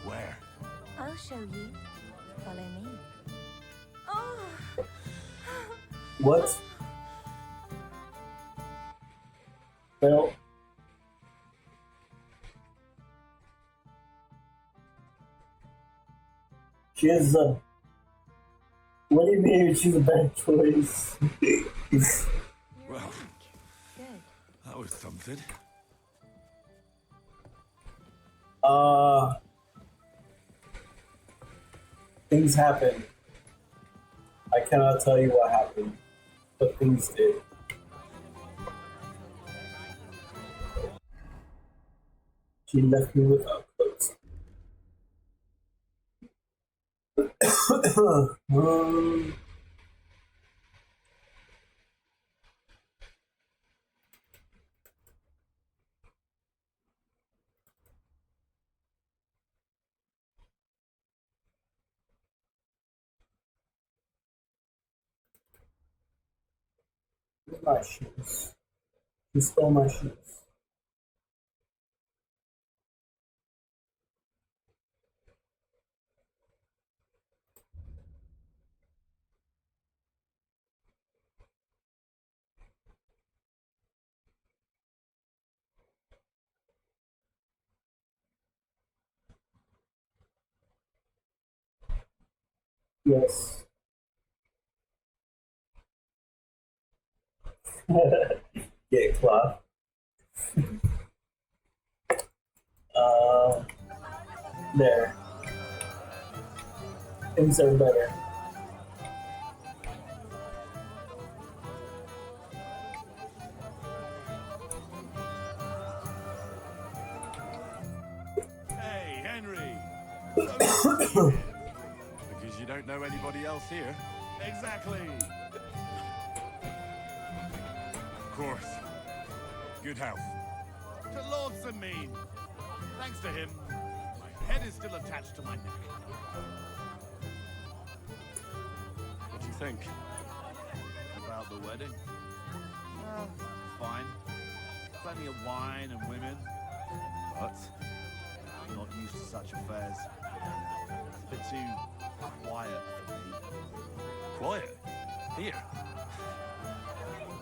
Where? I'll show you. Follow me. Oh! What? Well, she is a. What do you mean she's a bad choice? Well, Good. that was something. Things happened. I cannot tell you what happened, but things did. She left me without clothes. My shoes. He stole my shoes. Yes. Get cloth. There. Things are better. Hey, Henry! So good to see you here. Because you don't know anybody else here? Exactly. Of course. Good health. To Lord Sameen. Thanks to him, my head is still attached to my neck. What do you think? About the wedding? Well, fine. Plenty of wine and women. But I'm not used to such affairs. It's a bit too quiet for me. Quiet? Here? I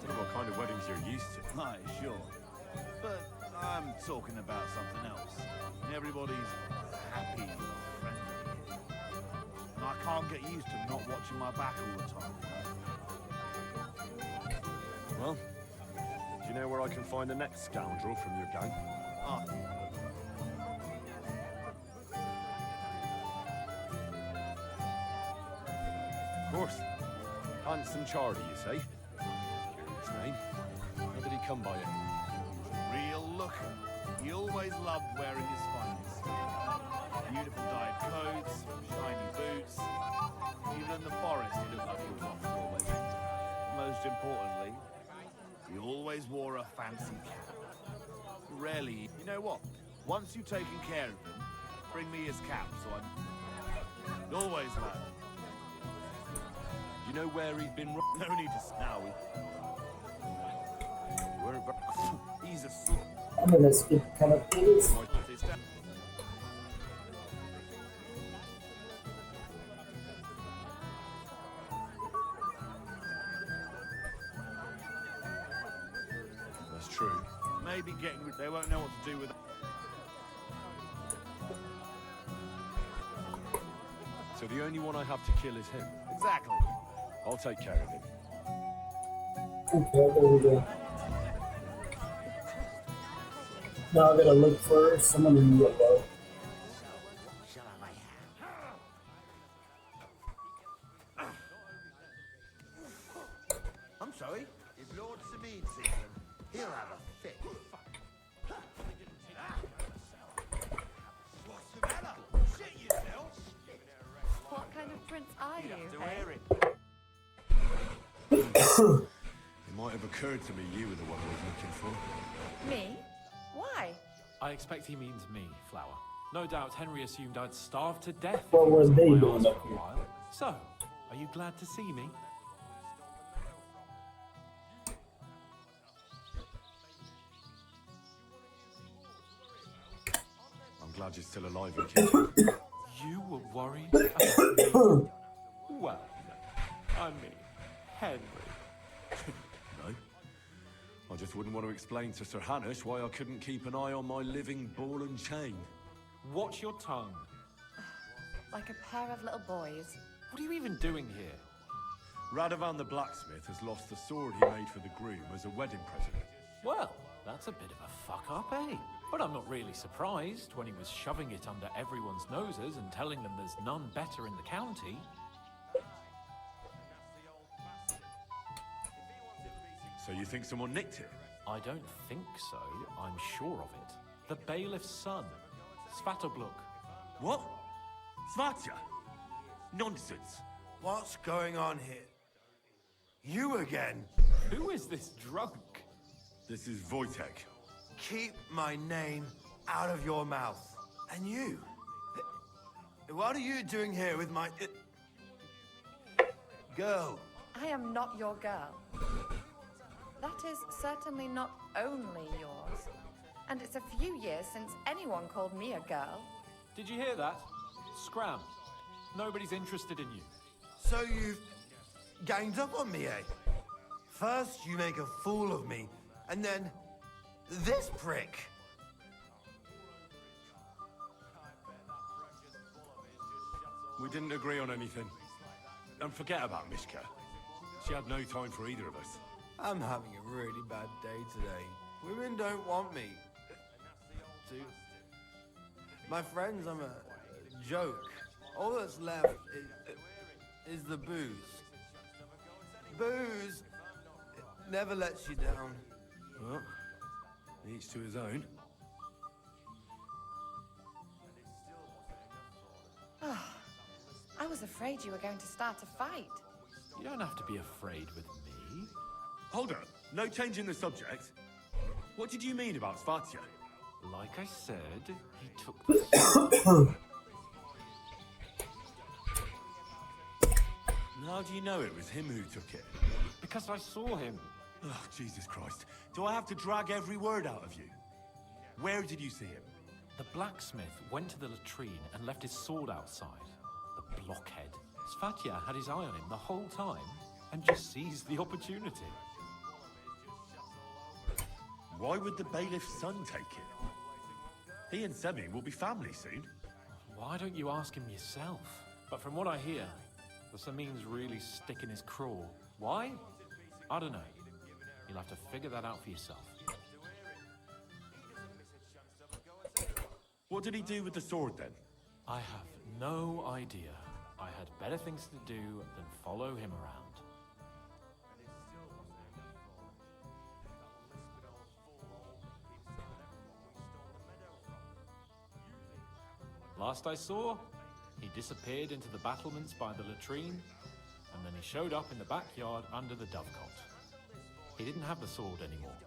don't know what kind of weddings you're used to. Aye, sure. But I'm talking about something else. Everybody's happy and friendly. And I can't get used to not watching my back all the time. Well, do you know where I can find the next scoundrel from your gang? Ah. Of course. Handsome Charlie, you say? Curious name. How did he come by it? Real looker. He always loved wearing his finest. Beautiful dyed clothes, shiny boots. Even in the forest, he looked like he was off for a wedding. Most importantly, he always wore a fancy cap. Rarely, you know what? Once you've taken care of him, bring me his cap, so I'm always lad. You know where he's been? No need to now. He's a sort. I'm gonna skip kind of things. That's true. Maybe getting rid. They won't know what to do with it. So the only one I have to kill is him? Exactly. I'll take care of him. Okay, there we go. Now I gotta look for someone in yellow. I'm sorry. If Lord Sameen sees them, he'll have a fit. What's the matter? Shit yourself. What kind of prince are you? Have to hear it. It might have occurred to me you were the one I was looking for. Me? Why? I expect he means me, Flower. No doubt Henry assumed I'd starved to death. What were they My doing arse up for a here? while. So, are you glad to see me? I'm glad you're still alive and kicking. You were worried about me? Well, I mean, Henry. No. I just wouldn't want to explain to Sir Hanush why I couldn't keep an eye on my living ball and chain. Watch your tongue. Like a pair of little boys. What are you even doing here? Radovan the blacksmith has lost the sword he made for the groom as a wedding present. Well, that's a bit of a fuck up, eh? But I'm not really surprised when he was shoving it under everyone's noses and telling them there's none better in the county. So you think someone nicked it? I don't think so. I'm sure of it. The bailiff's son, Svatobluk. What? Svatya? Nonsense. What's going on here? You again? Who is this drunk? This is Wojtek. Keep my name out of your mouth. And you? What are you doing here with my... girl? I am not your girl. That is certainly not only yours. And it's a few years since anyone called me a girl. Did you hear that? Scram. Nobody's interested in you. So you've ganged up on me, eh? First you make a fool of me, and then this prick. We didn't agree on anything. And forget about Mishka. She had no time for either of us. I'm having a really bad day today. Women don't want me. My friends, I'm a joke. All that's left is the booze. Booze never lets you down. Well, each to his own. I was afraid you were going to start a fight. You don't have to be afraid with me. Hold on. No change in the subject. What did you mean about Svatya? Like I said, he took the... How do you know it was him who took it? Because I saw him. Oh, Jesus Christ. Do I have to drag every word out of you? Where did you see him? The blacksmith went to the latrine and left his sword outside. The blockhead. Svatya had his eye on him the whole time and just seized the opportunity. Why would the bailiff's son take it? He and Semi will be family soon. Why don't you ask him yourself? But from what I hear, the Samin's really sticking his craw. Why? I don't know. You'll have to figure that out for yourself. What did he do with the sword then? I have no idea. I had better things to do than follow him around. Last I saw, he disappeared into the battlements by the latrine, and then he showed up in the backyard under the dovecot. He didn't have the sword anymore.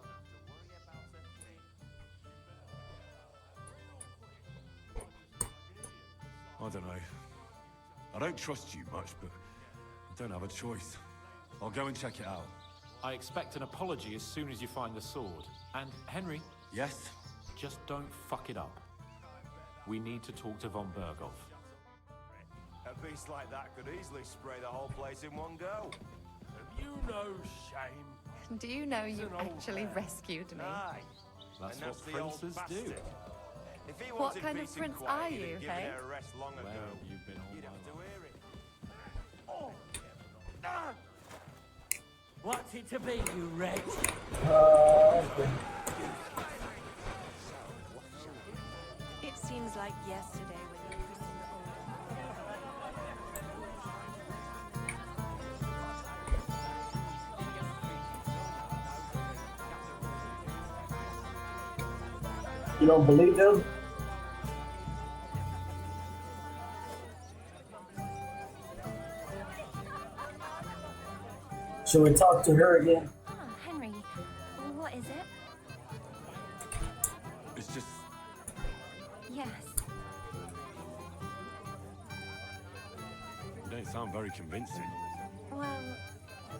I don't know. I don't trust you much, but I don't have a choice. I'll go and check it out. I expect an apology as soon as you find the sword. And, Henry... Yes? Just don't fuck it up. We need to talk to von Berghoff. A beast like that could easily spray the whole place in one go. Have you no shame? Do you know you actually rescued me? Aye. That's And what the old princes bastard. do. If he What wanted kind of peace and prince quiet, are he'd have you, given hey? her a rest long Where ago. have you been all You'd my have to life? hear it. Oh. Ah. What's it to be, you wretch? It seems like yesterday when you christened the order. You don't believe them? Should we talk to her again? Ah, Henry, what is it? It's just... Yes. You don't sound very convincing. Well,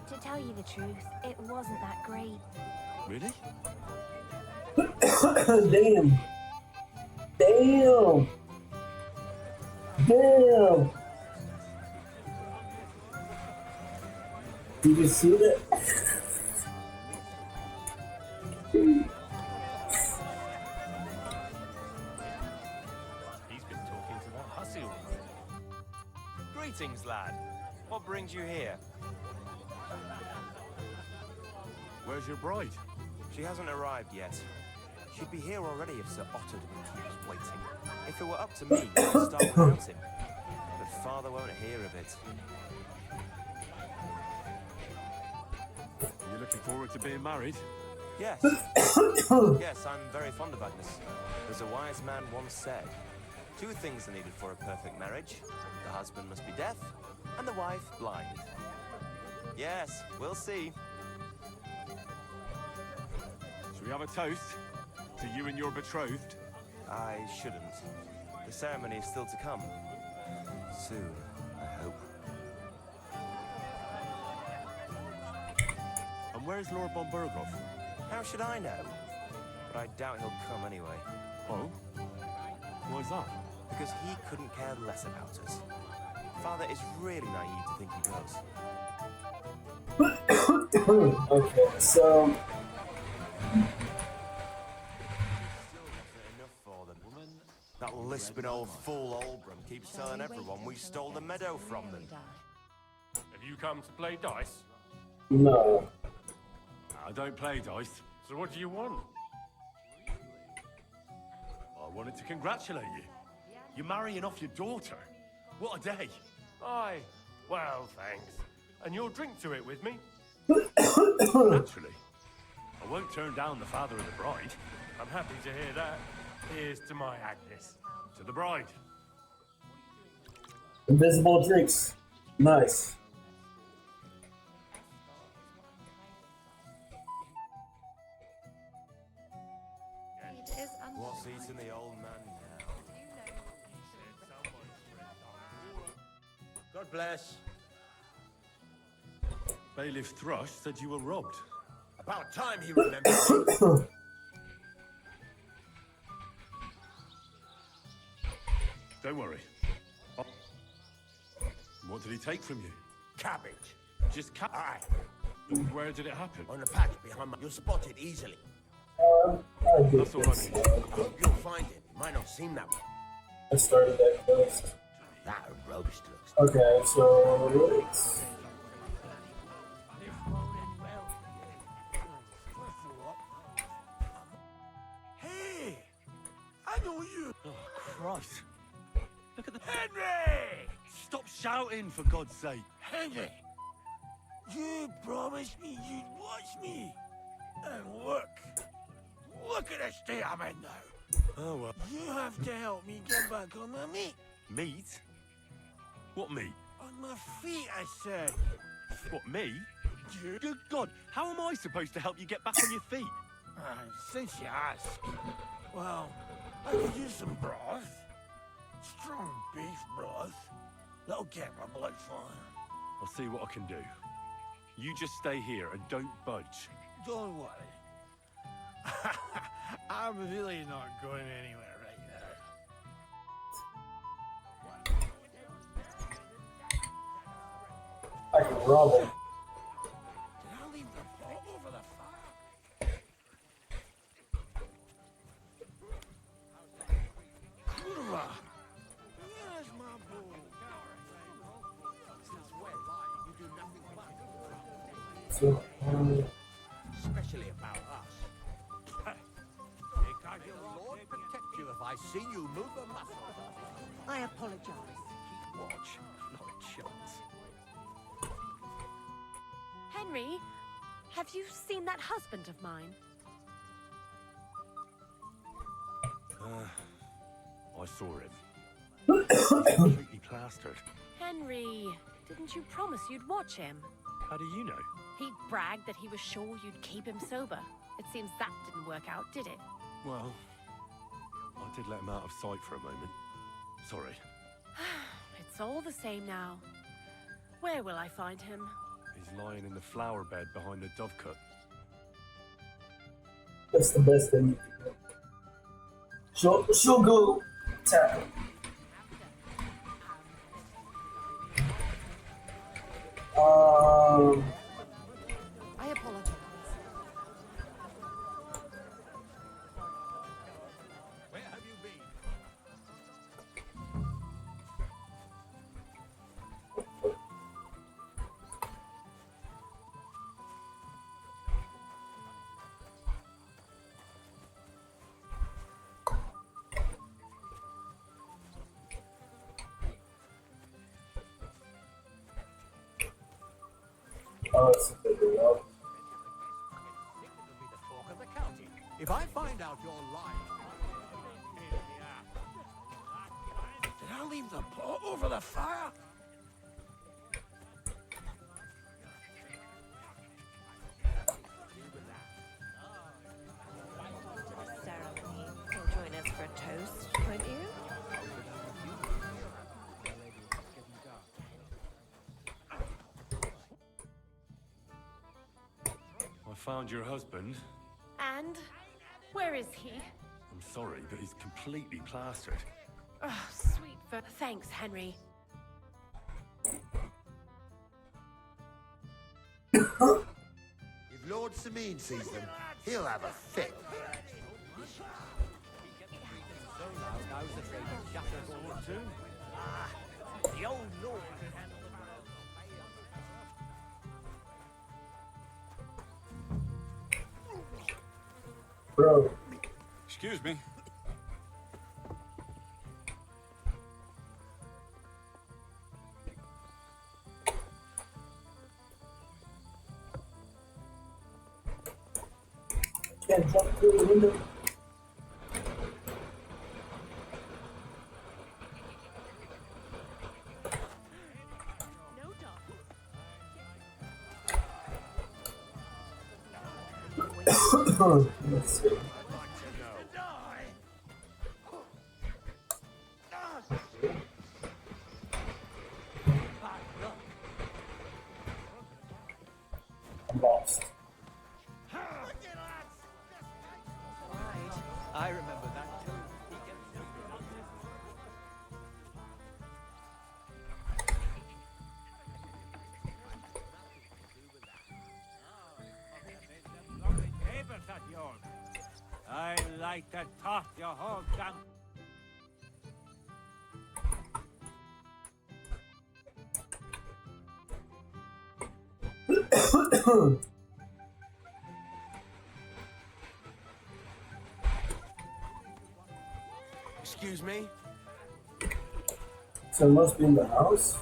to tell you the truth, it wasn't that great. Really? Damn. Damn. Damn. Did you see that? He's been talking to that hussy all night. Greetings, lad. What brings you here? Where's your bride? She hasn't arrived yet. She'd be here already if Sir Otter didn't keep us waiting. If it were up to me, we'd start without him. But Father won't hear of it. Are you looking forward to being married? Yes. Yes, I'm very fond of Agnes. As a wise man once said, 2 things are needed for a perfect marriage. The husband must be deaf, and the wife blind. Yes, we'll see. Shall we have a toast? To you and your betrothed? I shouldn't. The ceremony is still to come. Soon, I hope. And where's Lord von Berghoff? How should I know? But I doubt he'll come anyway. Oh? Why's that? Because he couldn't care less about us. Father is really naive to think he does. Okay, so That lisping old fool Olbram keeps telling everyone we stole the meadow from them. You come to play dice? No. I don't play dice. So what do you want? I wanted to congratulate you. You're marrying off your daughter. What a day. Aye. Well, thanks. And you'll drink to it with me? Naturally. I won't turn down the father of the bride. I'm happy to hear that. Here's to my Agnes. To the bride. Invisible drinks. Nice. What's eating the old man now? God bless. Bailiff Thrush said you were robbed. About time he remembered me. Don't worry. What did he take from you? Cabbage. Just Aye. Where did it happen? On the patch behind my... You'll spot it easily. That's all I need. I hope you'll find it. It might not seem that way. I started that quest. That roast looks... Okay, so it's... Hey! I know you! Oh, Christ. Look at the... Henry! Stop shouting, for God's sake. Henry! You promised me you'd watch me. And look. Look at the state I'm in now. Oh, well. You have to help me get back on my feet. Meat? What meat? On my feet, I said. What, me? Good God, how am I supposed to help you get back on your feet? Since you ask. Well, I could use some broth. Strong beef broth. That'll get my blood flowing. I'll see what I can do. You just stay here and don't budge. Don't worry. I'm really not going anywhere right now. I can rob it. Did I leave the pot over the fire? Kurva! Where's my bowl? Since when you do nothing but... So, Especially about us. Lord protect you if I see you move a muscle. I apologize. Keep watch, not a chance. Henry, have you seen that husband of mine? I saw him. He's completely plastered. Henry, didn't you promise you'd watch him? How do you know? He bragged that he was sure you'd keep him sober. It seems that didn't work out, did it? Well, I did let him out of sight for a moment. Sorry. It's all the same now. Where will I find him? He's lying in the flower bed behind the dovecote. that's the best thing you can do. She'll go tap him. I apologize. Where have you been? Oh, it's a big deal. The talk of the county. If I find out you're lying... Did I leave the pot over the fire? Ceremony. You'll join us for a toast, won't you? I found your husband. And where is he? I'm sorry, but he's completely plastered. Oh, sweet. Thanks, Henry. If Lord Sameen sees them, he'll have a fit. The old lord. Bro. Excuse me. Can't jump through the window. Let's see. I'm lost. I remember that too. Papers at yours. I like to toss your whole damn. Excuse me? So it must be in the house?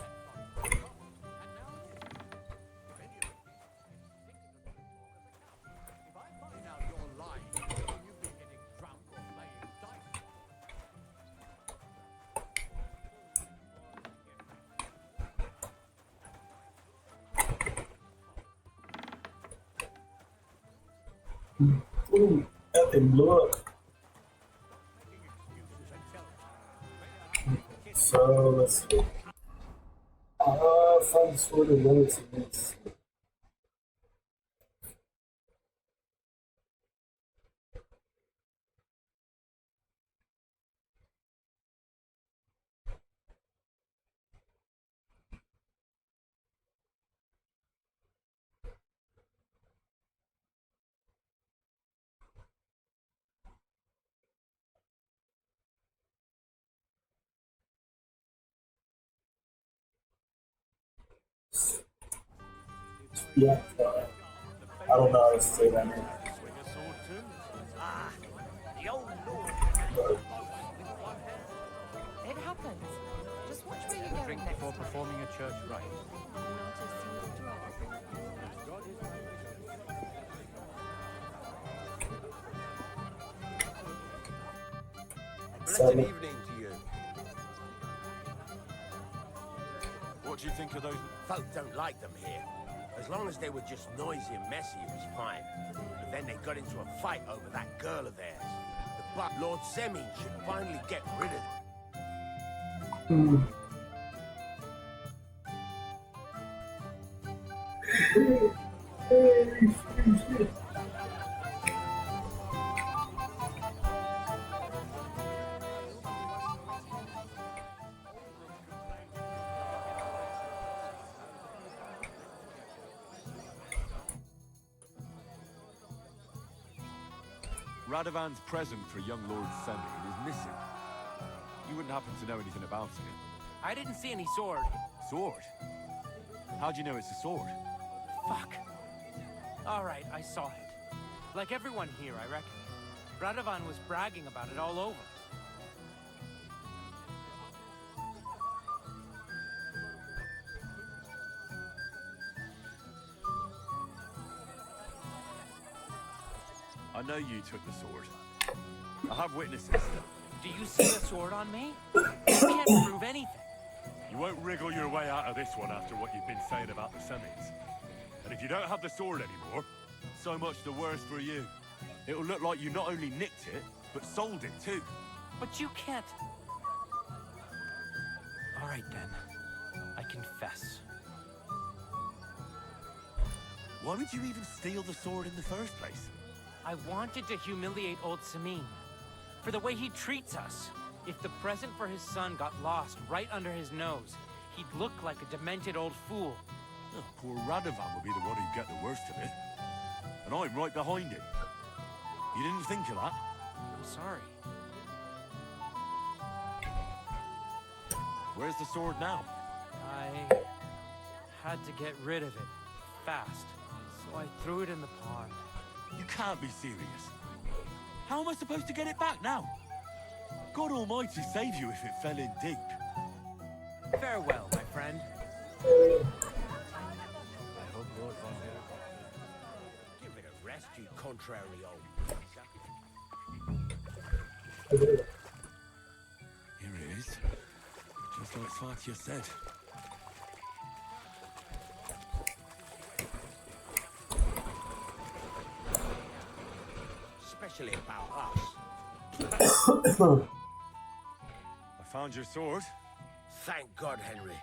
Ooh, that thing blew up. So let's see. Find the sword and then it's against. Yeah, I don't know how to say that name. Ah, the old lord. It happens. Just watch where you're going Drink next before time. performing a church rite. Not a single drop. Blessed evening to you. What do you think of those? Folk don't like them here. As long as they were just noisy and messy, it was fine. But then they got into a fight over that girl of theirs. But Lord Semin should finally get rid of Radovan's present for young Lord Semin is missing. You wouldn't happen to know anything about it? I didn't see any sword. Sword? How do you know it's a sword? Fuck. All right, I saw it. Like everyone here, I reckon. Radovan was bragging about it all over. I know you took the sword. I have witnesses. Do you see a sword on me? You can't prove anything. You won't wriggle your way out of this one after what you've been saying about the Semins. And if you don't have the sword anymore, so much the worse for you. It'll look like you not only nicked it, but sold it too. But you can't... All right, then. I confess. Why would you even steal the sword in the first place? I wanted to humiliate old Samin. For the way he treats us. If the present for his son got lost right under his nose, he'd look like a demented old fool. Oh, poor Radovan would be the one who'd get the worst of it. And I'm right behind him. You didn't think of that? I'm sorry. Where's the sword now? I had to get rid of it fast, so I threw it in the pond. You can't be serious. How am I supposed to get it back now? God Almighty save you if it fell in deep. Farewell, my friend. I hope Lord Von give it a rest, you contrary old. Here it is. Just like Fatia said. Especially about us. I found your sword. Thank God, Henry.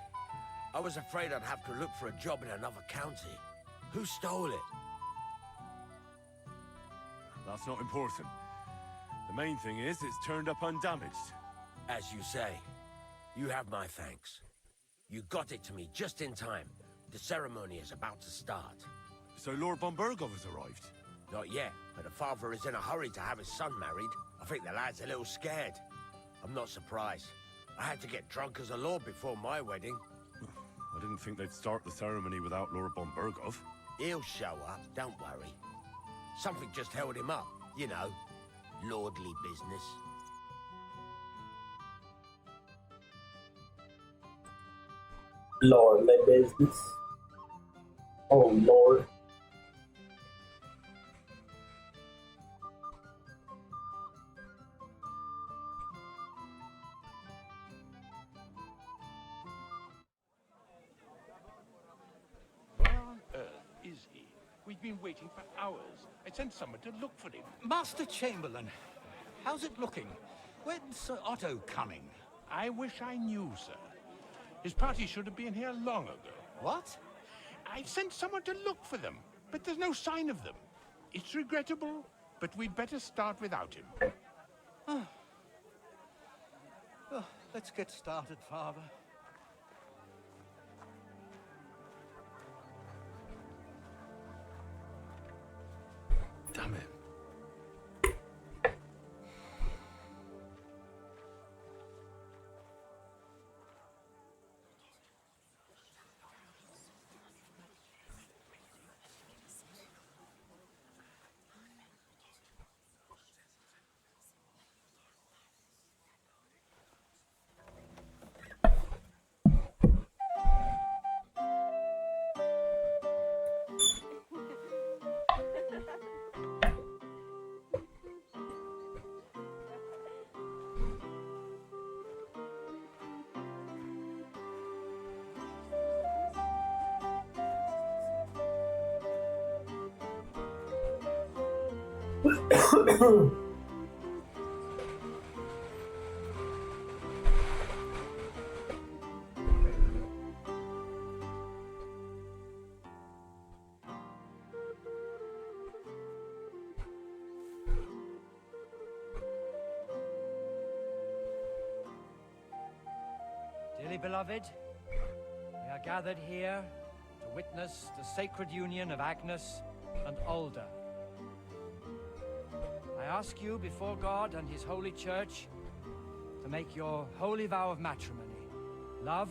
I was afraid I'd have to look for a job in another county. Who stole it? That's not important. The main thing is it's turned up undamaged. As you say, you have my thanks. You got it to me just in time. The ceremony is about to start. So Lord von Burgov has arrived? Not yet, but the father is in a hurry to have his son married. I think the lad's a little scared. I'm not surprised. I had to get drunk as a lord before my wedding. I didn't think they'd start the ceremony without Lord von Burgov. He'll show up, don't worry. Something just held him up, you know. Lordly business. Lordly business. Oh, Lord. Where on earth is he? We've been waiting for hours. I sent someone to look for him. Master Chamberlain, how's it looking? When's Sir Otto coming? I wish I knew, sir. His party should have been here long ago. What? I've sent someone to look for them, but there's no sign of them. It's regrettable, but we'd better start without him. Oh, let's get started, Father. Damn it. Dearly beloved, we are gathered here to witness the sacred union of Agnes and Alda. I ask you before God and His holy church to make your holy vow of matrimony, love,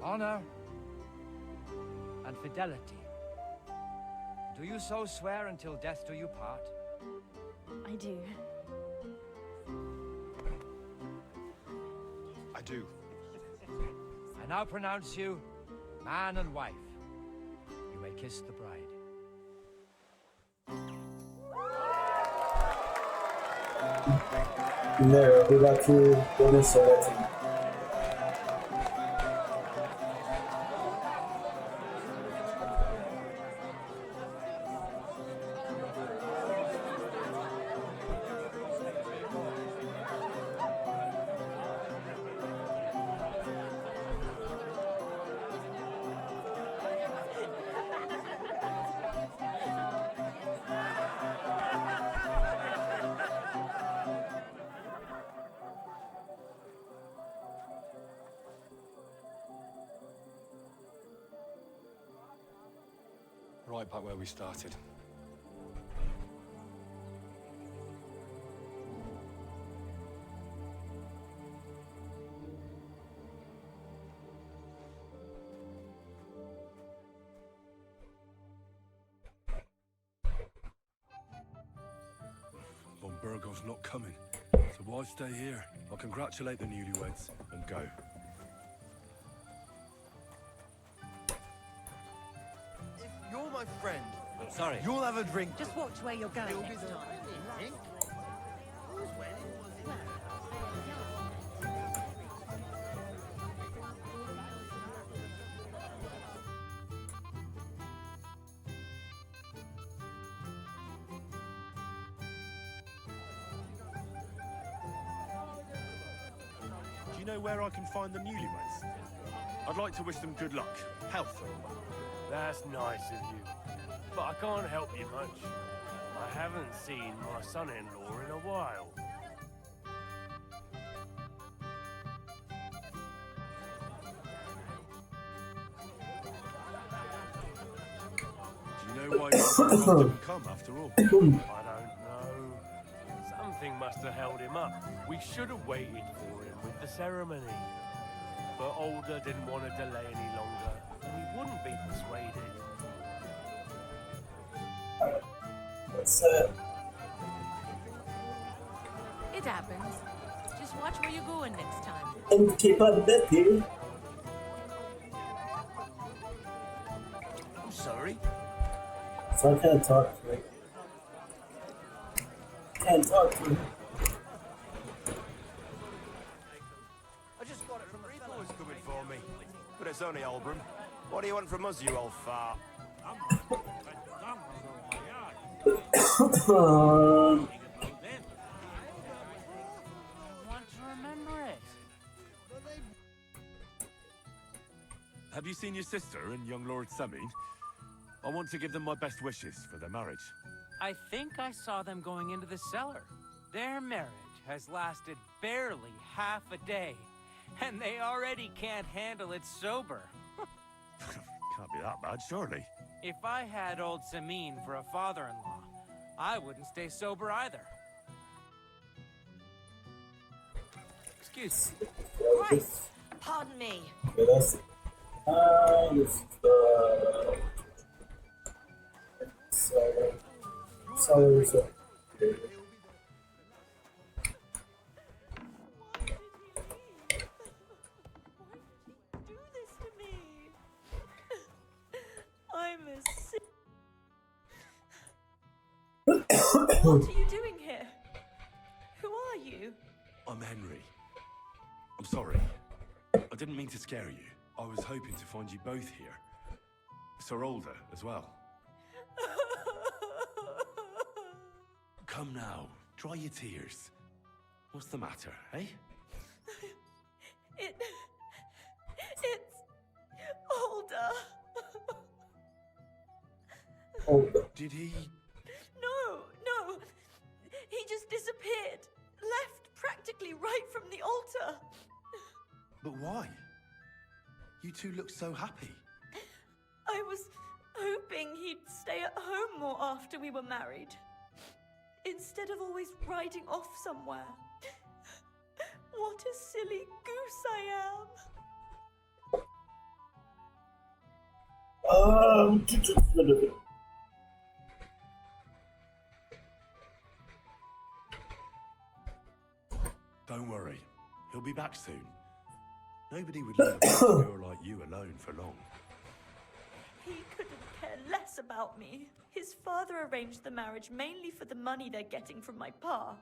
honor, and fidelity. Do you so swear until death do you part? I do. I do. I now pronounce you man and wife. You may kiss the bride. Nero, Huraku, Bonusoleti. Right back where we started. Von Burgov Bergov's not coming, so why stay here? I'll congratulate the newlyweds and go. If you're my friend, Sorry. you'll have a drink. Just watch where you're going next time. Do you know where I can find the newlyweds? I'd like to wish them good luck, health. That's nice of you, but I can't help you much. I haven't seen my son-in-law in a while. Do you know why Bergov didn't come after all? I don't know. Something must have held him up. We should have waited for him with the ceremony. But Older didn't want to delay any longer, and he wouldn't be persuaded. Let's It happens. Just watch where you're going next time. and keep on betting. I'm sorry. So I can't talk to him. Can't talk to him. I just got it from the fella who's coming for me. But it's only Olbram. What do you want from us, you old fart? Want to remember it? Have you seen your sister and young Lord Semin? I want to give them my best wishes for their marriage. I think I saw them going into the cellar. Their marriage has lasted barely half a day, and they already can't handle it sober. Can't be that bad, surely. If I had old Samin for a father-in-law, I wouldn't stay sober either. Excuse me. Christ, pardon me. Okay, that's it. This is the sellers up here. I'm a sick. What are you doing here? Who are you? I'm Henry. I'm sorry. I didn't mean to scare you. I was hoping to find you both here. Sir Older as well. Come now, dry your tears. What's the matter, eh? It's older. Did he? No. He just disappeared. Left practically right from the altar. But why? You two look so happy. I was hoping he'd stay at home more after we were married. Instead of always riding off somewhere. What a silly goose I am. Don't worry. He'll be back soon. Nobody would leave a pretty girl like you alone for long. He couldn't care less about me. His father arranged the marriage mainly for the money they're getting from my pa.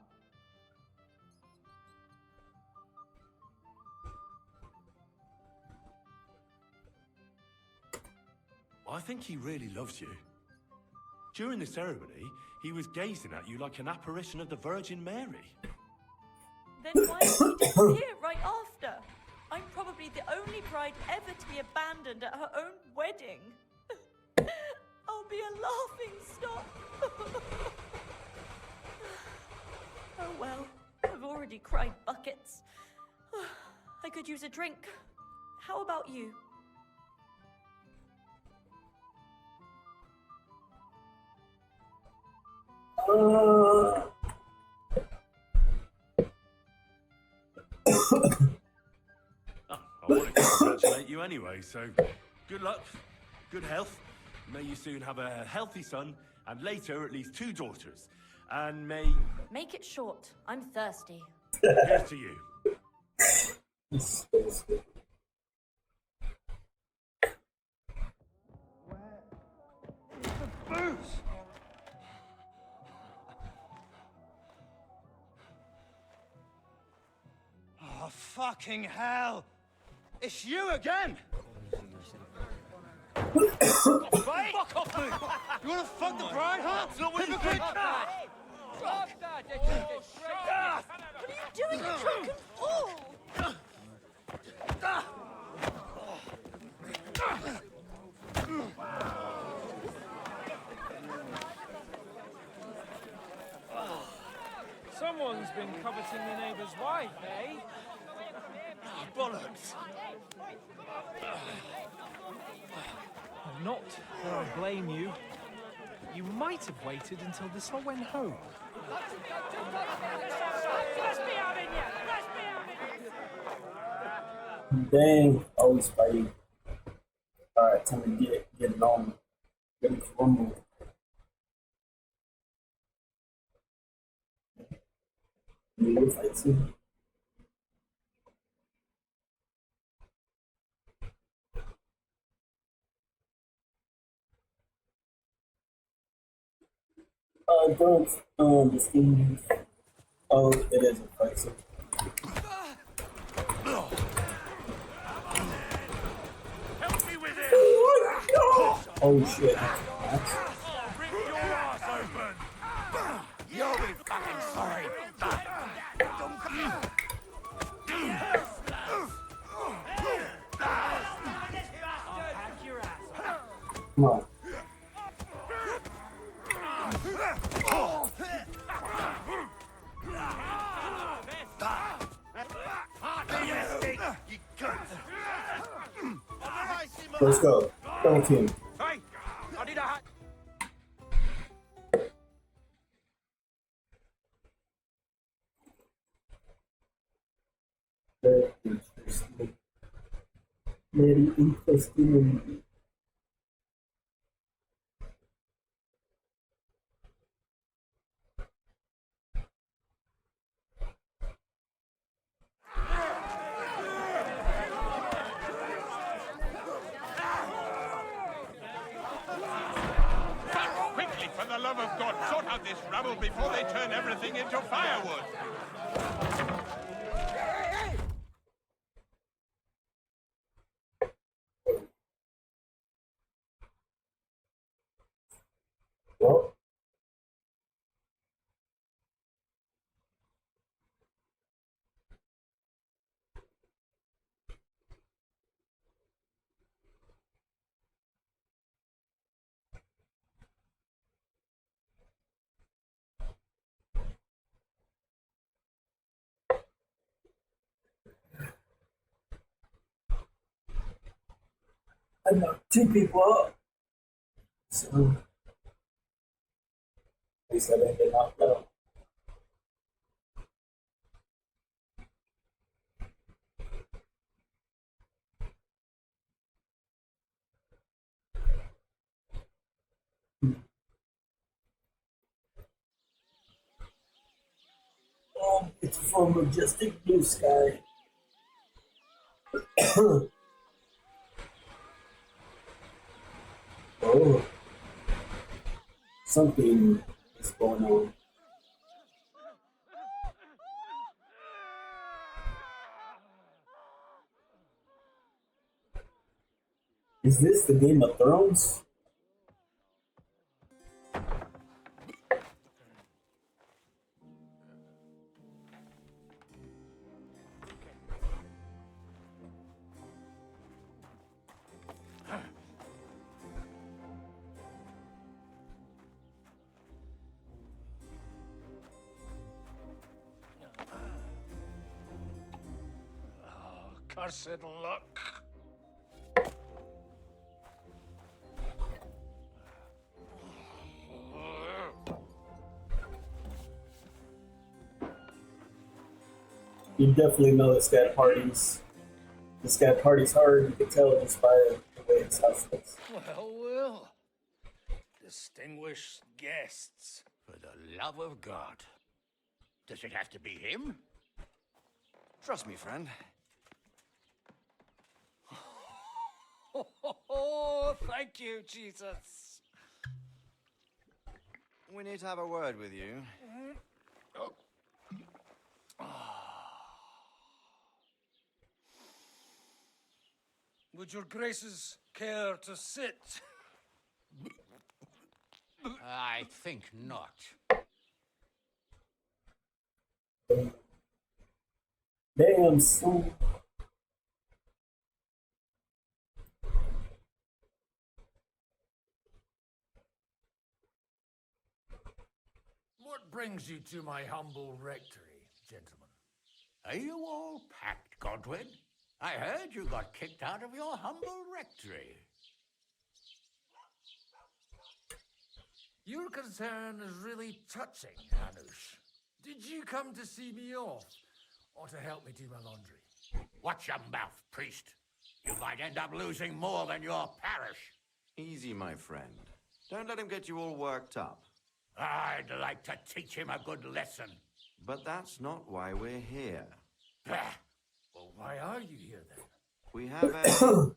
I think he really loves you. During the ceremony, he was gazing at you like an apparition of the Virgin Mary. Then why did he disappear right after? I'm probably the only bride ever to be abandoned at her own wedding. I'll be a laughing stock. Oh well, I've already cried buckets. I could use a drink. How about you? I want to congratulate you anyway, so good luck, good health. May you soon have a healthy son, and later at least 2 daughters. and may... Make it short. I'm thirsty. Here's to you. Booze! Oh, fucking hell! It's you again! Fuck off, dude! You wanna fuck the bride, huh? Hypocrite! Stop that! What are you doing, you drunken fool? Someone's been coveting the neighbor's wife, eh? Bollocks! Not that I blame you. You might have waited until this all went home. Dang, always fighting. Alright, time to get it on. Ready for one more. We'll fight soon. Don't this thing. Oh, it is a fight soon. Help me with it! Oh shit. Rip your ass open! You'll be fucking sorry. Come on. Let's go. Double team. Hey! I need a hat! Very interesting. Very interesting. Quickly, for the love of God, sort out this rubble before they turn everything into firewood. Well. I knocked two people up. So, at least I didn't get knocked out. Oh, it's from Majestic Blue Sky. Oh, something is going on. Is this the Game of Thrones? Cursed luck. You definitely know this guy parties. This guy parties hard. You can tell just by the way his house looks. Well, well. Distinguished guests. For the love of God. Does it have to be him? Trust me, friend. Oh, thank you, Jesus. We need to have a word with you. Would your graces care to sit? I think not. Damn, son. What brings you to my humble rectory, gentlemen? Are you all packed, Godwin? I heard you got kicked out of your humble rectory. Your concern is really touching, Hanush. Did you come to see me off, or to help me do my laundry? Watch your mouth, priest. You might end up losing more than your parish. Easy, my friend. Don't let him get you all worked up. I'd like to teach him a good lesson. But that's not why we're here. Bah. Well, why are you here then? We have a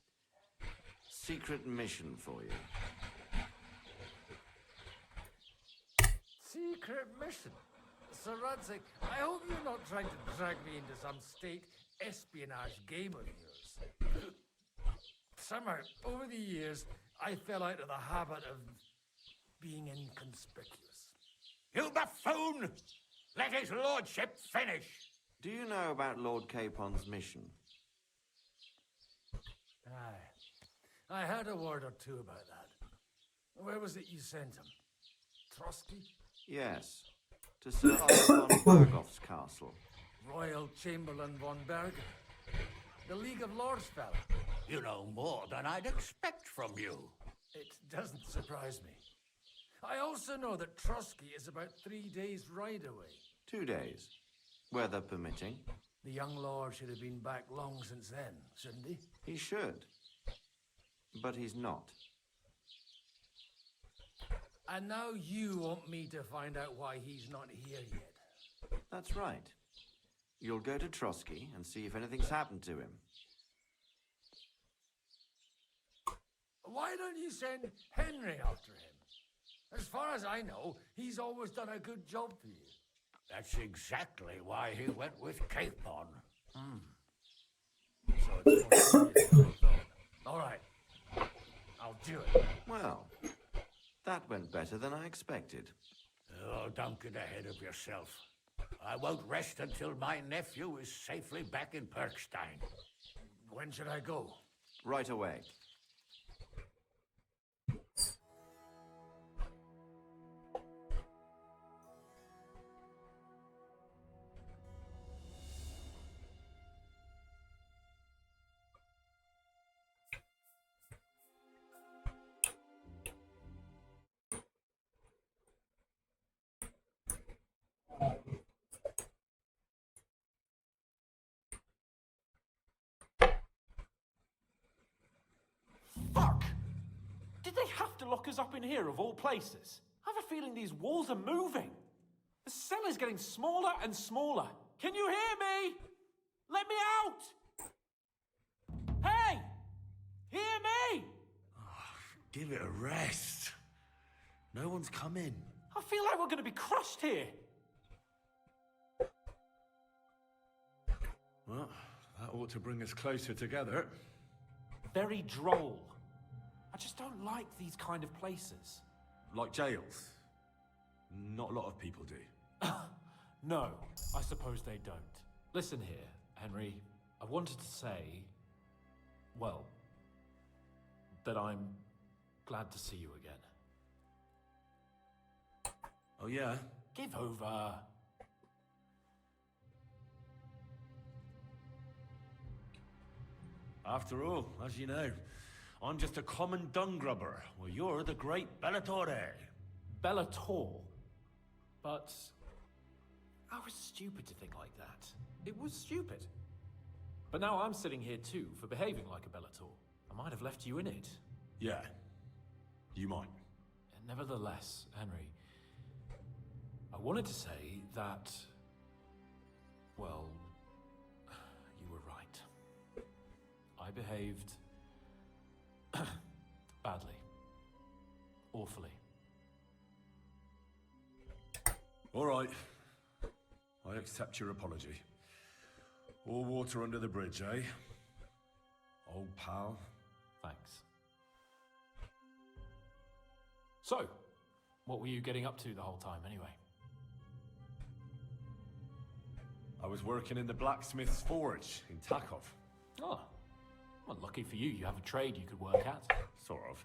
secret mission for you. Secret mission? Sir Radzig, I hope you're not trying to drag me into some state espionage game of yours. Somehow, over the years, I fell out of the habit of being inconspicuous. You buffoon! Let his lordship finish! Do you know about Lord Capon's mission? Aye. I heard a word or two about that. Where was it you sent him? Trotsky? Yes. To Sir Otto von Bergoff's castle. Royal Chamberlain von Bergen. The League of Lords fella. You know more than I'd expect from you. It doesn't surprise me. I also know that Trotsky is about 3 days' ride away. 2 days. Weather permitting. The young lord should have been back long since then, shouldn't he? He should. But he's not. And now you want me to find out why he's not here yet. That's right. You'll go to Trotsky and see if anything's happened to him. Why don't you send Henry after him? As far as I know, he's always done a good job for you. That's exactly why he went with Capon. So it's more serious than I thought. All right. I'll do it. Well, that went better than I expected. Oh, don't get ahead of yourself. I won't rest until my nephew is safely back in Perkstein. When should I go? Right away. Fuck! Did they have to lock us up in here of all places? I have a feeling these walls are moving. The cell is getting smaller and smaller. Can you hear me? Let me out! Hey! Hear me! Give it a rest. No one's come in. I feel like we're going to be crushed here. Well, that ought to bring us closer together. Very droll. I just don't like these kind of places. Like jails. Not a lot of people do. No, I suppose they don't. Listen here, Henry. I wanted to say, well, that I'm glad to see you again. Oh, yeah? Give over. After all, as you know, I'm just a common dung grubber, while you're the great Bellatore. Bellator. But I was stupid to think like that. It was stupid. But now I'm sitting here too for behaving like a Bellator. I might have left you in it. Yeah, you might. And nevertheless, Henry, I wanted to say that, well, you were right. I behaved badly. Awfully. All right. I accept your apology. All water under the bridge, eh? Old pal. Thanks. So, what were you getting up to the whole time, anyway? I was working in the blacksmith's forge in Takov. Oh, well, lucky for you, you have a trade you could work at. Sort of.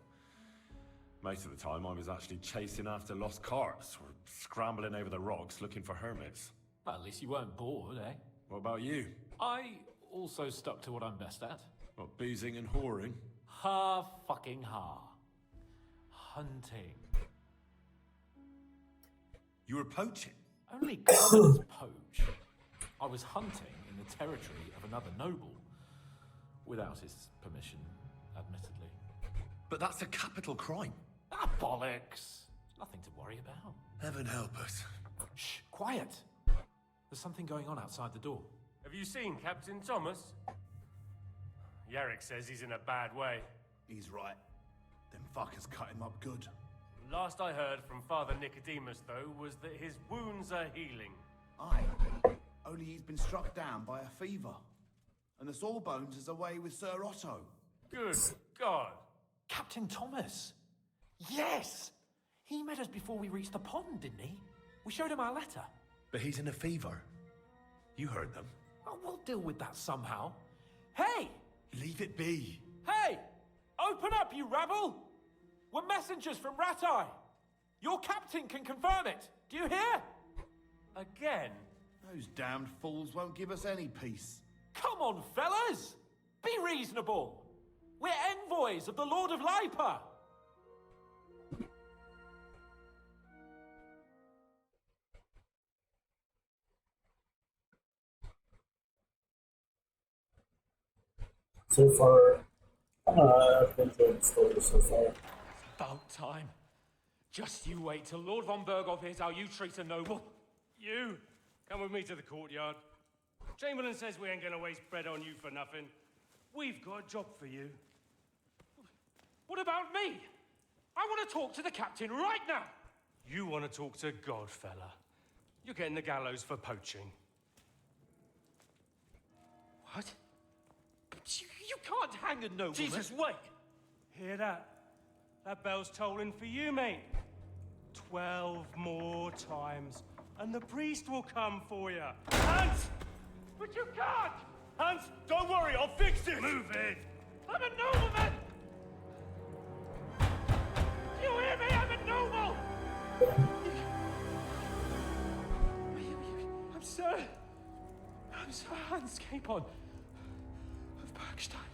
Most of the time, I was actually chasing after lost carts or scrambling over the rocks looking for hermits. Well, at least you weren't bored, eh? What about you? I also stuck to what I'm best at. What, boozing and whoring? Ha-fucking-ha. Hunting. You were poaching? Only commoners poach. I was hunting in the territory of another noble. Without his permission, admittedly. But that's a capital crime. Ah, bollocks. Nothing to worry about. Heaven help us. Shh, quiet. There's something going on outside the door. Have you seen Captain Thomas? Yarrick says he's in a bad way. He's right. Them fuckers cut him up good. Last I heard from Father Nicodemus, though, was that his wounds are healing. Aye. Only he's been struck down by a fever. And the Sawbones is away with Sir Otto. Good God. Captain Thomas! Yes! He met us before we reached the pond, didn't he? We showed him our letter. But he's in a fever. You heard them. Oh, we'll deal with that somehow. Hey! Leave it be. Hey! Open up, you rabble! We're messengers from Ratai. Your captain can confirm it. Do you hear? Again? Those damned fools won't give us any peace. Come on, fellas! Be reasonable! We're envoys of the Lord of Lipa! So far, I've enjoyed the story so far. About time. Just you wait till Lord von Berghoff hears how you treat a noble. You, come with me to the courtyard. Chamberlain says we ain't gonna waste bread on you for nothing. We've got a job for you. What about me? I want to talk to the captain right now. You want to talk to God, fella. You're getting the gallows for poaching. What? You can't hang a nobleman. Jesus, wait! Hear that? That bell's tolling for you, mate. 12 more times, and the priest will come for you. Hans! But you can't! Hans, don't worry, I'll fix it! Move it! I'm a nobleman! You hear me? I'm a noble! I'm Sir Hans Capon of Bergstein.